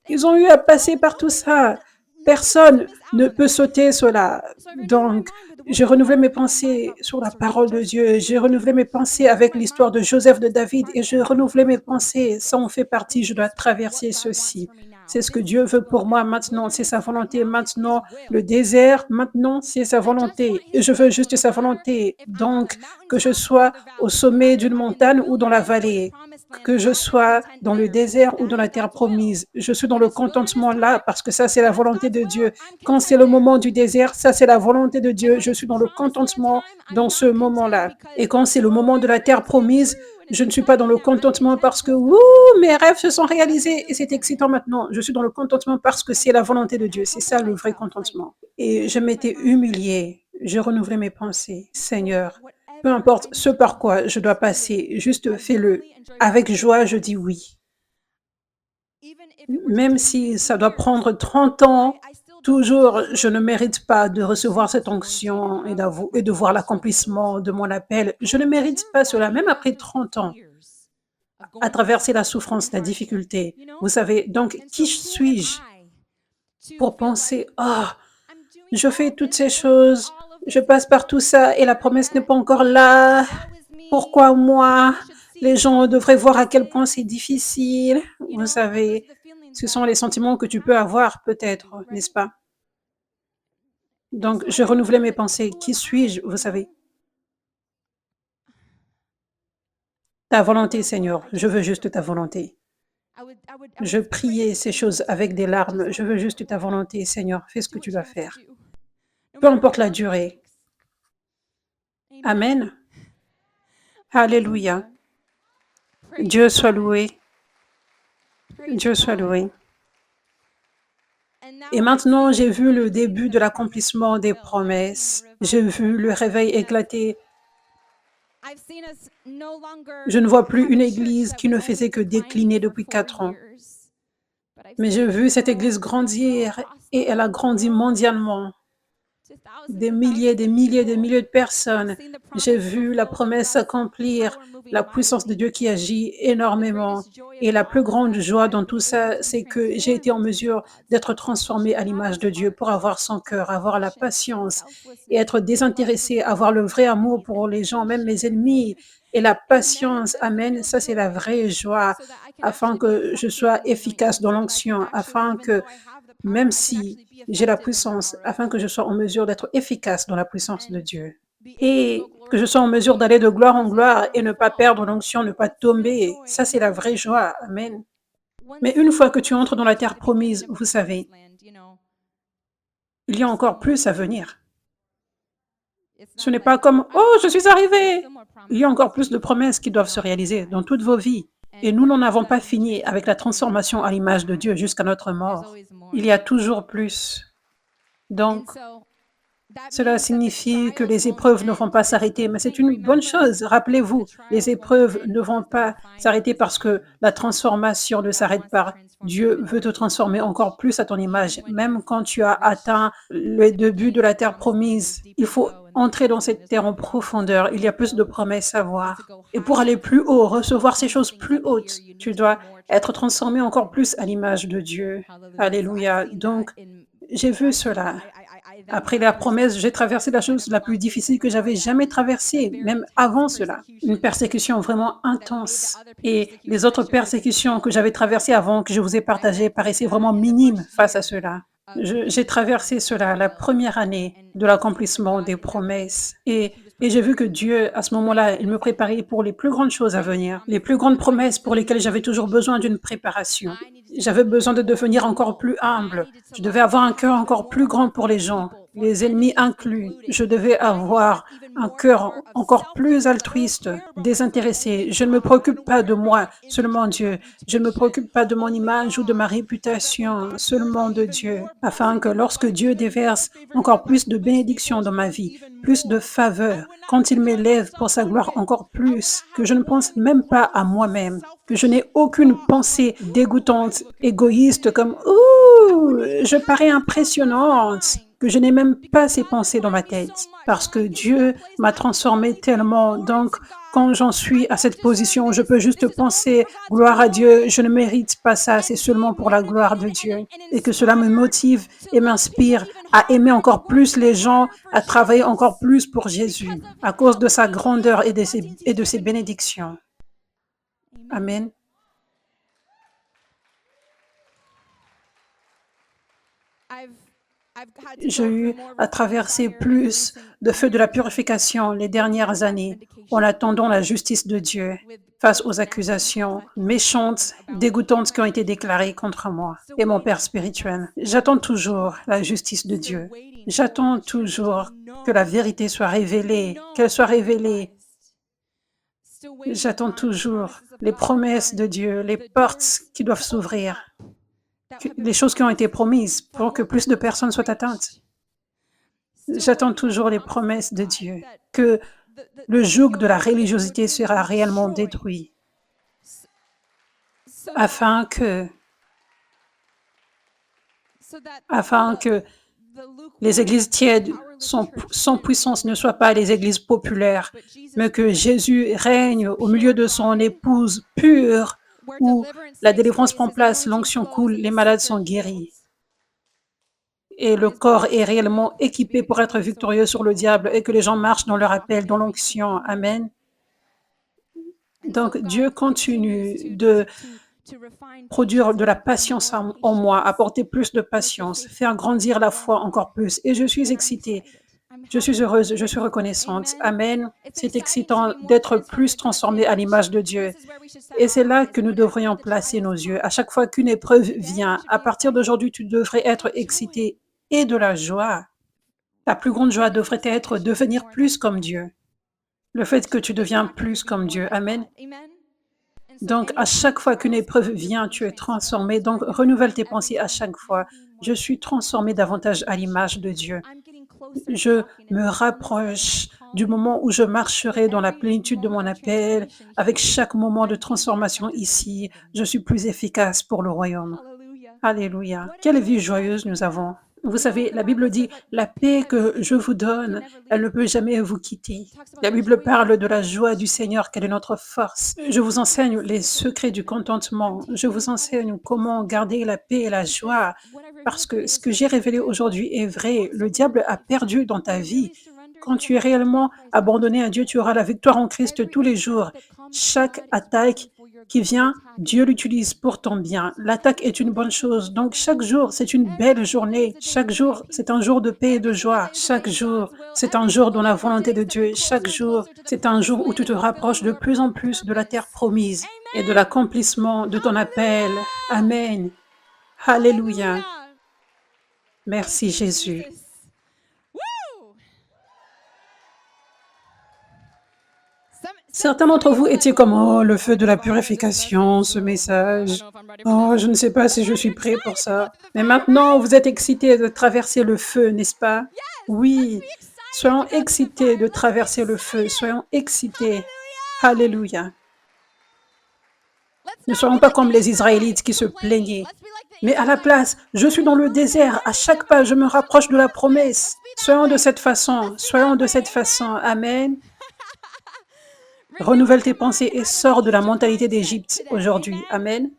Ils ont eu à passer par tout ça. Personne ne peut sauter cela. Donc, j'ai renouvelé mes pensées sur la parole de Dieu. J'ai renouvelé mes pensées avec l'histoire de Joseph, de David, et j'ai renouvelé mes pensées. Ça en fait partie. Je dois traverser ceci. C'est ce que Dieu veut pour moi maintenant, c'est sa volonté maintenant. Le désert, maintenant, c'est sa volonté. Et je veux juste sa volonté. Donc, que je sois au sommet d'une montagne ou dans la vallée, que je sois dans le désert ou dans la terre promise, je suis dans le contentement là parce que ça, c'est la volonté de Dieu. Quand c'est le moment du désert, ça, c'est la volonté de Dieu. Je suis dans le contentement dans ce moment-là. Et quand c'est le moment de la terre promise, je ne suis pas dans le contentement parce que mes rêves se sont réalisés et c'est excitant maintenant. Je suis dans le contentement parce que c'est la volonté de Dieu. C'est ça le vrai contentement. Et je m'étais humiliée. Je renouvelais mes pensées. Seigneur, peu importe ce par quoi je dois passer, juste fais-le. Avec joie, je dis oui. Même si ça doit prendre 30 ans, toujours, je ne mérite pas de recevoir cette onction et de voir l'accomplissement de mon appel. Je ne mérite pas cela, même après 30 ans, à traverser la souffrance, la difficulté. Vous savez, donc, qui suis-je pour penser, je fais toutes ces choses, je passe par tout ça et la promesse n'est pas encore là. Pourquoi moi? Les gens devraient voir à quel point c'est difficile. Vous savez, ce sont les sentiments que tu peux avoir peut-être, n'est-ce pas? Donc, je renouvelais mes pensées. Qui suis-je? Vous savez, ta volonté, Seigneur. Je veux juste ta volonté. Je priais ces choses avec des larmes. Je veux juste ta volonté, Seigneur. Fais ce que tu dois faire. Peu importe la durée. Amen. Alléluia. Dieu soit loué. Dieu soit loué. Et maintenant, j'ai vu le début de l'accomplissement des promesses. J'ai vu le réveil éclater. Je ne vois plus une église qui ne faisait que décliner depuis 4 ans. Mais j'ai vu cette église grandir et elle a grandi mondialement. Des milliers, des milliers, des milliers de personnes. J'ai vu la promesse s'accomplir, la puissance de Dieu qui agit énormément. Et la plus grande joie dans tout ça, c'est que j'ai été en mesure d'être transformée à l'image de Dieu pour avoir son cœur, avoir la patience et être désintéressée, avoir le vrai amour pour les gens, même mes ennemis. Et la patience, amen, ça c'est la vraie joie, afin que je sois efficace dans l'onction, afin que même si j'ai la puissance, afin que je sois en mesure d'être efficace dans la puissance de Dieu. Et que je sois en mesure d'aller de gloire en gloire et ne pas perdre l'onction, ne pas tomber. Ça, c'est la vraie joie. Amen. Mais une fois que tu entres dans la terre promise, vous savez, il y a encore plus à venir. Ce n'est pas comme, oh, je suis arrivé. Il y a encore plus de promesses qui doivent se réaliser dans toutes vos vies. Et nous n'en avons pas fini avec la transformation à l'image de Dieu jusqu'à notre mort. Il y a toujours plus. Donc, cela signifie que les épreuves ne vont pas s'arrêter, mais c'est une bonne chose. Rappelez-vous, les épreuves ne vont pas s'arrêter parce que la transformation ne s'arrête pas. Dieu veut te transformer encore plus à ton image. Même quand tu as atteint le début de la terre promise, il faut entrer dans cette terre en profondeur. Il y a plus de promesses à voir. Et pour aller plus haut, recevoir ces choses plus hautes, tu dois être transformé encore plus à l'image de Dieu. Alléluia. Donc, j'ai vu cela. Après la promesse, j'ai traversé la chose la plus difficile que j'avais jamais traversée, même avant cela. Une persécution vraiment intense. Et les autres persécutions que j'avais traversées avant, que je vous ai partagées, paraissaient vraiment minimes face à cela. J'ai traversé cela la première année de l'accomplissement des promesses. Et j'ai vu que Dieu, à ce moment-là, il me préparait pour les plus grandes choses à venir, les plus grandes promesses pour lesquelles j'avais toujours besoin d'une préparation. J'avais besoin de devenir encore plus humble. Je devais avoir un cœur encore plus grand pour les gens, les ennemis inclus. Je devais avoir un cœur encore plus altruiste, désintéressé. Je ne me préoccupe pas de moi, seulement Dieu. Je ne me préoccupe pas de mon image ou de ma réputation, seulement de Dieu, afin que lorsque Dieu déverse encore plus de bénédictions dans ma vie, plus de faveur, quand il m'élève pour sa gloire encore plus, que je ne pense même pas à moi-même, que je n'ai aucune pensée dégoûtante, égoïste comme « Ouh, je parais impressionnante », que je n'ai même pas ces pensées dans ma tête, parce que Dieu m'a transformé tellement. Donc, quand j'en suis à cette position, je peux juste penser « Gloire à Dieu, je ne mérite pas ça, c'est seulement pour la gloire de Dieu ». Et que cela me motive et m'inspire à aimer encore plus les gens, à travailler encore plus pour Jésus, à cause de sa grandeur et de ses bénédictions. Amen. J'ai eu à traverser plus de feux de la purification les dernières années en attendant la justice de Dieu face aux accusations méchantes, dégoûtantes qui ont été déclarées contre moi et mon père spirituel. J'attends toujours la justice de Dieu. J'attends toujours que la vérité soit révélée, qu'elle soit révélée. J'attends toujours les promesses de Dieu, les portes qui doivent s'ouvrir, les choses qui ont été promises pour que plus de personnes soient atteintes. J'attends toujours les promesses de Dieu, que le joug de la religiosité sera réellement détruit, afin que, les églises tièdes, sans puissance, ne soient pas les églises populaires, mais que Jésus règne au milieu de son épouse pure, où la délivrance prend place, l'onction coule, les malades sont guéris. Et le corps est réellement équipé pour être victorieux sur le diable et que les gens marchent dans leur appel, dans l'onction. Amen. Donc, Dieu continue de produire de la patience en moi, apporter plus de patience, faire grandir la foi encore plus. Et je suis excitée, je suis heureuse, je suis reconnaissante. Amen. C'est excitant d'être plus transformé à l'image de Dieu. Et c'est là que nous devrions placer nos yeux. À chaque fois qu'une épreuve vient, à partir d'aujourd'hui, tu devrais être excité et de la joie. Ta plus grande joie devrait être devenir plus comme Dieu. Le fait que tu deviens plus comme Dieu. Amen. Donc, à chaque fois qu'une épreuve vient, tu es transformé. Donc, renouvelle tes pensées à chaque fois. Je suis transformé davantage à l'image de Dieu. Je me rapproche du moment où je marcherai dans la plénitude de mon appel. Avec chaque moment de transformation ici, je suis plus efficace pour le royaume. Alléluia. Quelle vie joyeuse nous avons. Vous savez, la Bible dit, la paix que je vous donne, elle ne peut jamais vous quitter. La Bible parle de la joie du Seigneur, quelle est notre force. Je vous enseigne les secrets du contentement. Je vous enseigne comment garder la paix et la joie. Parce que ce que j'ai révélé aujourd'hui est vrai. Le diable a perdu dans ta vie. Quand tu es réellement abandonné à Dieu, tu auras la victoire en Christ tous les jours. Chaque attaque qui vient, Dieu l'utilise pour ton bien. L'attaque est une bonne chose. Donc chaque jour, c'est une belle journée. Chaque jour, c'est un jour de paix et de joie. Chaque jour, c'est un jour dans la volonté de Dieu. Chaque jour, c'est un jour où tu te rapproches de plus en plus de la terre promise et de l'accomplissement de ton appel. Amen. Alléluia. Merci Jésus. Certains d'entre vous étaient comme, oh, le feu de la purification, ce message. Oh, je ne sais pas si je suis prêt pour ça. Mais maintenant, vous êtes excités de traverser le feu, n'est-ce pas? Oui, soyons excités de traverser le feu, soyons excités. Alléluia. Ne soyons pas comme les Israélites qui se plaignaient. Mais à la place, je suis dans le désert, à chaque pas, je me rapproche de la promesse. Soyons de cette façon, soyons de cette façon. Amen. Renouvelle tes pensées et sors de la mentalité d'Égypte aujourd'hui. Amen.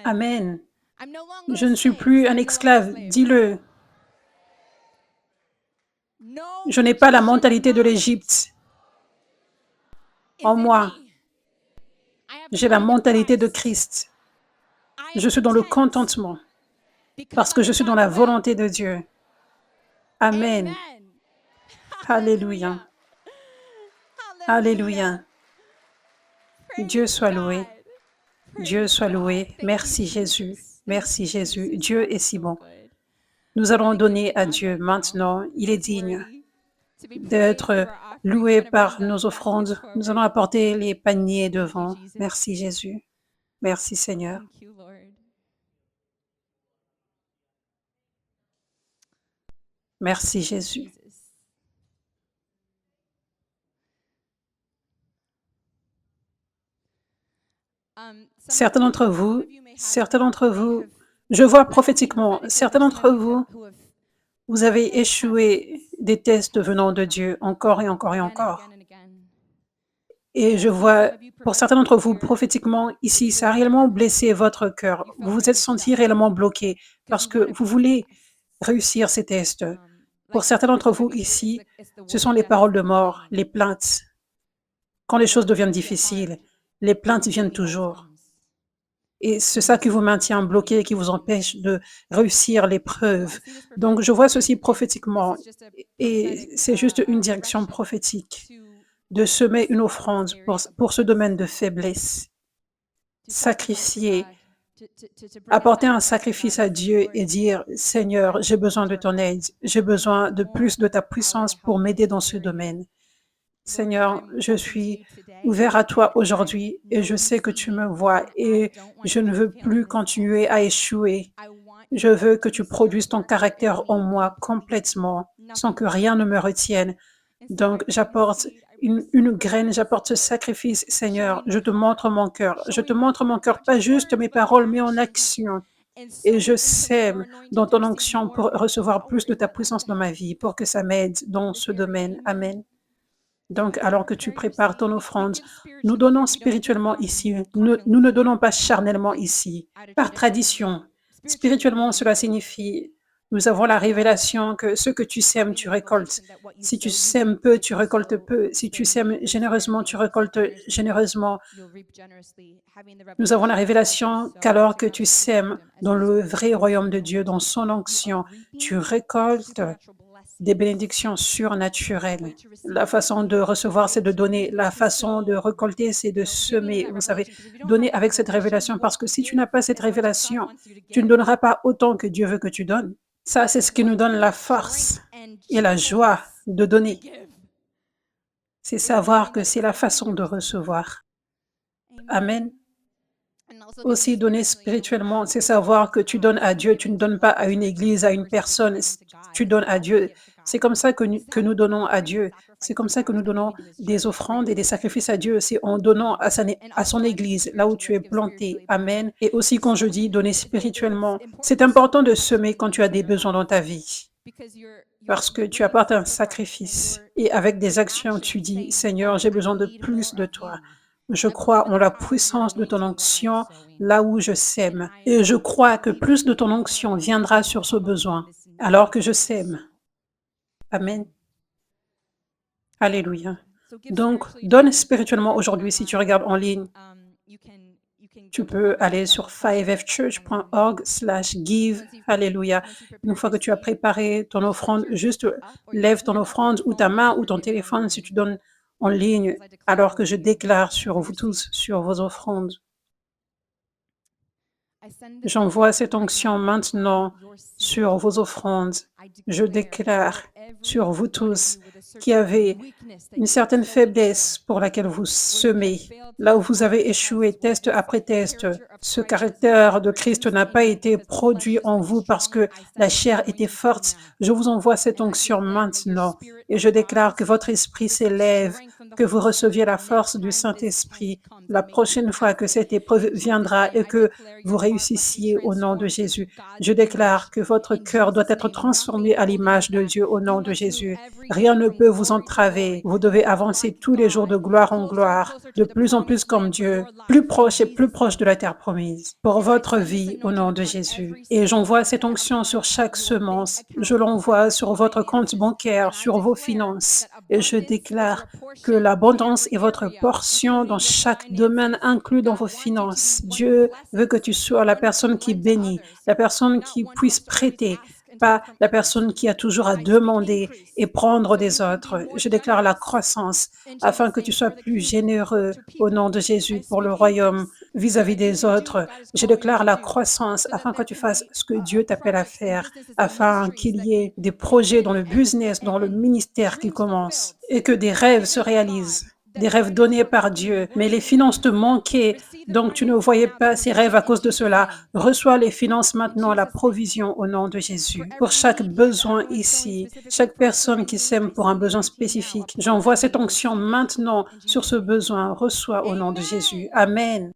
Amen. Je ne suis plus un esclave, dis-le. Je n'ai pas la mentalité de l'Égypte en moi. J'ai la mentalité de Christ. Je suis dans le contentement parce que je suis dans la volonté de Dieu. Amen. Alléluia. Alléluia. Dieu soit loué. Dieu soit loué. Merci Jésus. Merci Jésus. Dieu est si bon. Nous allons donner à Dieu maintenant. Il est digne d'être loué par nos offrandes. Nous allons apporter les paniers devant. Merci Jésus. Merci Seigneur. Merci Jésus. Certains d'entre vous, je vois prophétiquement, certains d'entre vous, vous avez échoué des tests venant de Dieu encore et encore et encore. Et je vois, pour certains d'entre vous, prophétiquement, ici, ça a réellement blessé votre cœur. Vous vous êtes senti réellement bloqué parce que vous voulez réussir ces tests. Pour certains d'entre vous ici, ce sont les paroles de mort, les plaintes. Quand les choses deviennent difficiles, les plaintes viennent toujours. et c'est ça qui vous maintient bloqué, qui vous empêche de réussir l'épreuve. Donc je vois ceci prophétiquement et c'est juste une direction prophétique de semer une offrande pour ce domaine de faiblesse, sacrifier, apporter un sacrifice à Dieu et dire: «Seigneur, j'ai besoin de ton aide, j'ai besoin de plus de ta puissance pour m'aider dans ce domaine. Seigneur, je suis ouvert à toi aujourd'hui et je sais que tu me vois et je ne veux plus continuer à échouer. Je veux que tu produises ton caractère en moi complètement sans que rien ne me retienne. Donc, j'apporte une graine, j'apporte ce sacrifice, Seigneur. Je te montre mon cœur. Je te montre mon cœur, pas juste mes paroles, mais en action. Et je sème dans ton onction pour recevoir plus de ta puissance dans ma vie, pour que ça m'aide dans ce domaine. Amen. Donc, alors que tu prépares ton offrande, nous donnons spirituellement ici. Nous ne donnons pas charnellement ici, par tradition. Spirituellement, cela signifie, nous avons la révélation que ce que tu sèmes, tu récoltes. Si tu sèmes peu, tu récoltes peu. Si tu sèmes généreusement, tu récoltes généreusement. Nous avons la révélation qu'alors que tu sèmes dans le vrai royaume de Dieu, dans son onction, tu récoltes des bénédictions surnaturelles. La façon de recevoir, c'est de donner. La façon de récolter, c'est de semer. Vous savez, donner avec cette révélation, parce que si tu n'as pas cette révélation, tu ne donneras pas autant que Dieu veut que tu donnes. Ça, c'est ce qui nous donne la force et la joie de donner. C'est savoir que c'est la façon de recevoir. Amen. Aussi, donner spirituellement, c'est savoir que tu donnes à Dieu, tu ne donnes pas à une église, à une personne, tu donnes à Dieu. C'est comme ça que nous donnons à Dieu. C'est comme ça que nous donnons des offrandes et des sacrifices à Dieu. C'est en donnant à son église, là où tu es planté. Amen. Et aussi, quand je dis donner spirituellement, c'est important de semer quand tu as des besoins dans ta vie. Parce que tu apportes un sacrifice et avec des actions, tu dis: Seigneur, j'ai besoin de plus de toi. Je crois en la puissance de ton onction là où je sème. Et je crois que plus de ton onction viendra sur ce besoin alors que je sème. Amen. Alléluia. Donc, donne spirituellement aujourd'hui si tu regardes en ligne. Tu peux aller sur 5fchurch.org/give. Alléluia. Une fois que tu as préparé ton offrande, juste lève ton offrande ou ta main ou ton téléphone si tu donnes en ligne, alors que je déclare sur vous tous, sur vos offrandes. J'envoie cette onction maintenant sur vos offrandes. Je déclare sur vous tous qui avez une certaine faiblesse pour laquelle vous semez, là où vous avez échoué test après test. Ce caractère de Christ n'a pas été produit en vous parce que la chair était forte. Je vous envoie cette onction maintenant et je déclare que votre esprit s'élève, que vous receviez la force du Saint-Esprit la prochaine fois que cette épreuve viendra et que vous réussissiez au nom de Jésus. Je déclare que votre cœur doit être transformé à l'image de Dieu au nom de Jésus. Rien ne peut vous entraver. Vous devez avancer tous les jours de gloire en gloire, de plus en plus comme Dieu, plus proche et plus proche de la terre promise, pour votre vie au nom de Jésus. Et j'envoie cette onction sur chaque semence. Je l'envoie sur votre compte bancaire, sur vos finances. Et je déclare que l'abondance est votre portion dans chaque domaine inclus dans vos finances. Dieu veut que tu sois la personne qui bénit, la personne qui puisse prêter, pas la personne qui a toujours à demander et prendre des autres. Je déclare la croissance afin que tu sois plus généreux au nom de Jésus pour le royaume vis-à-vis des autres. Je déclare la croissance afin que tu fasses ce que Dieu t'appelle à faire, afin qu'il y ait des projets dans le business, dans le ministère qui commencent et que des rêves se réalisent. Des rêves donnés par Dieu, mais les finances te manquaient, donc tu ne voyais pas ces rêves à cause de cela. Reçois les finances maintenant, la provision au nom de Jésus. Pour chaque besoin ici, chaque personne qui sème pour un besoin spécifique, j'envoie cette onction maintenant sur ce besoin. Reçois au nom de Jésus. Amen.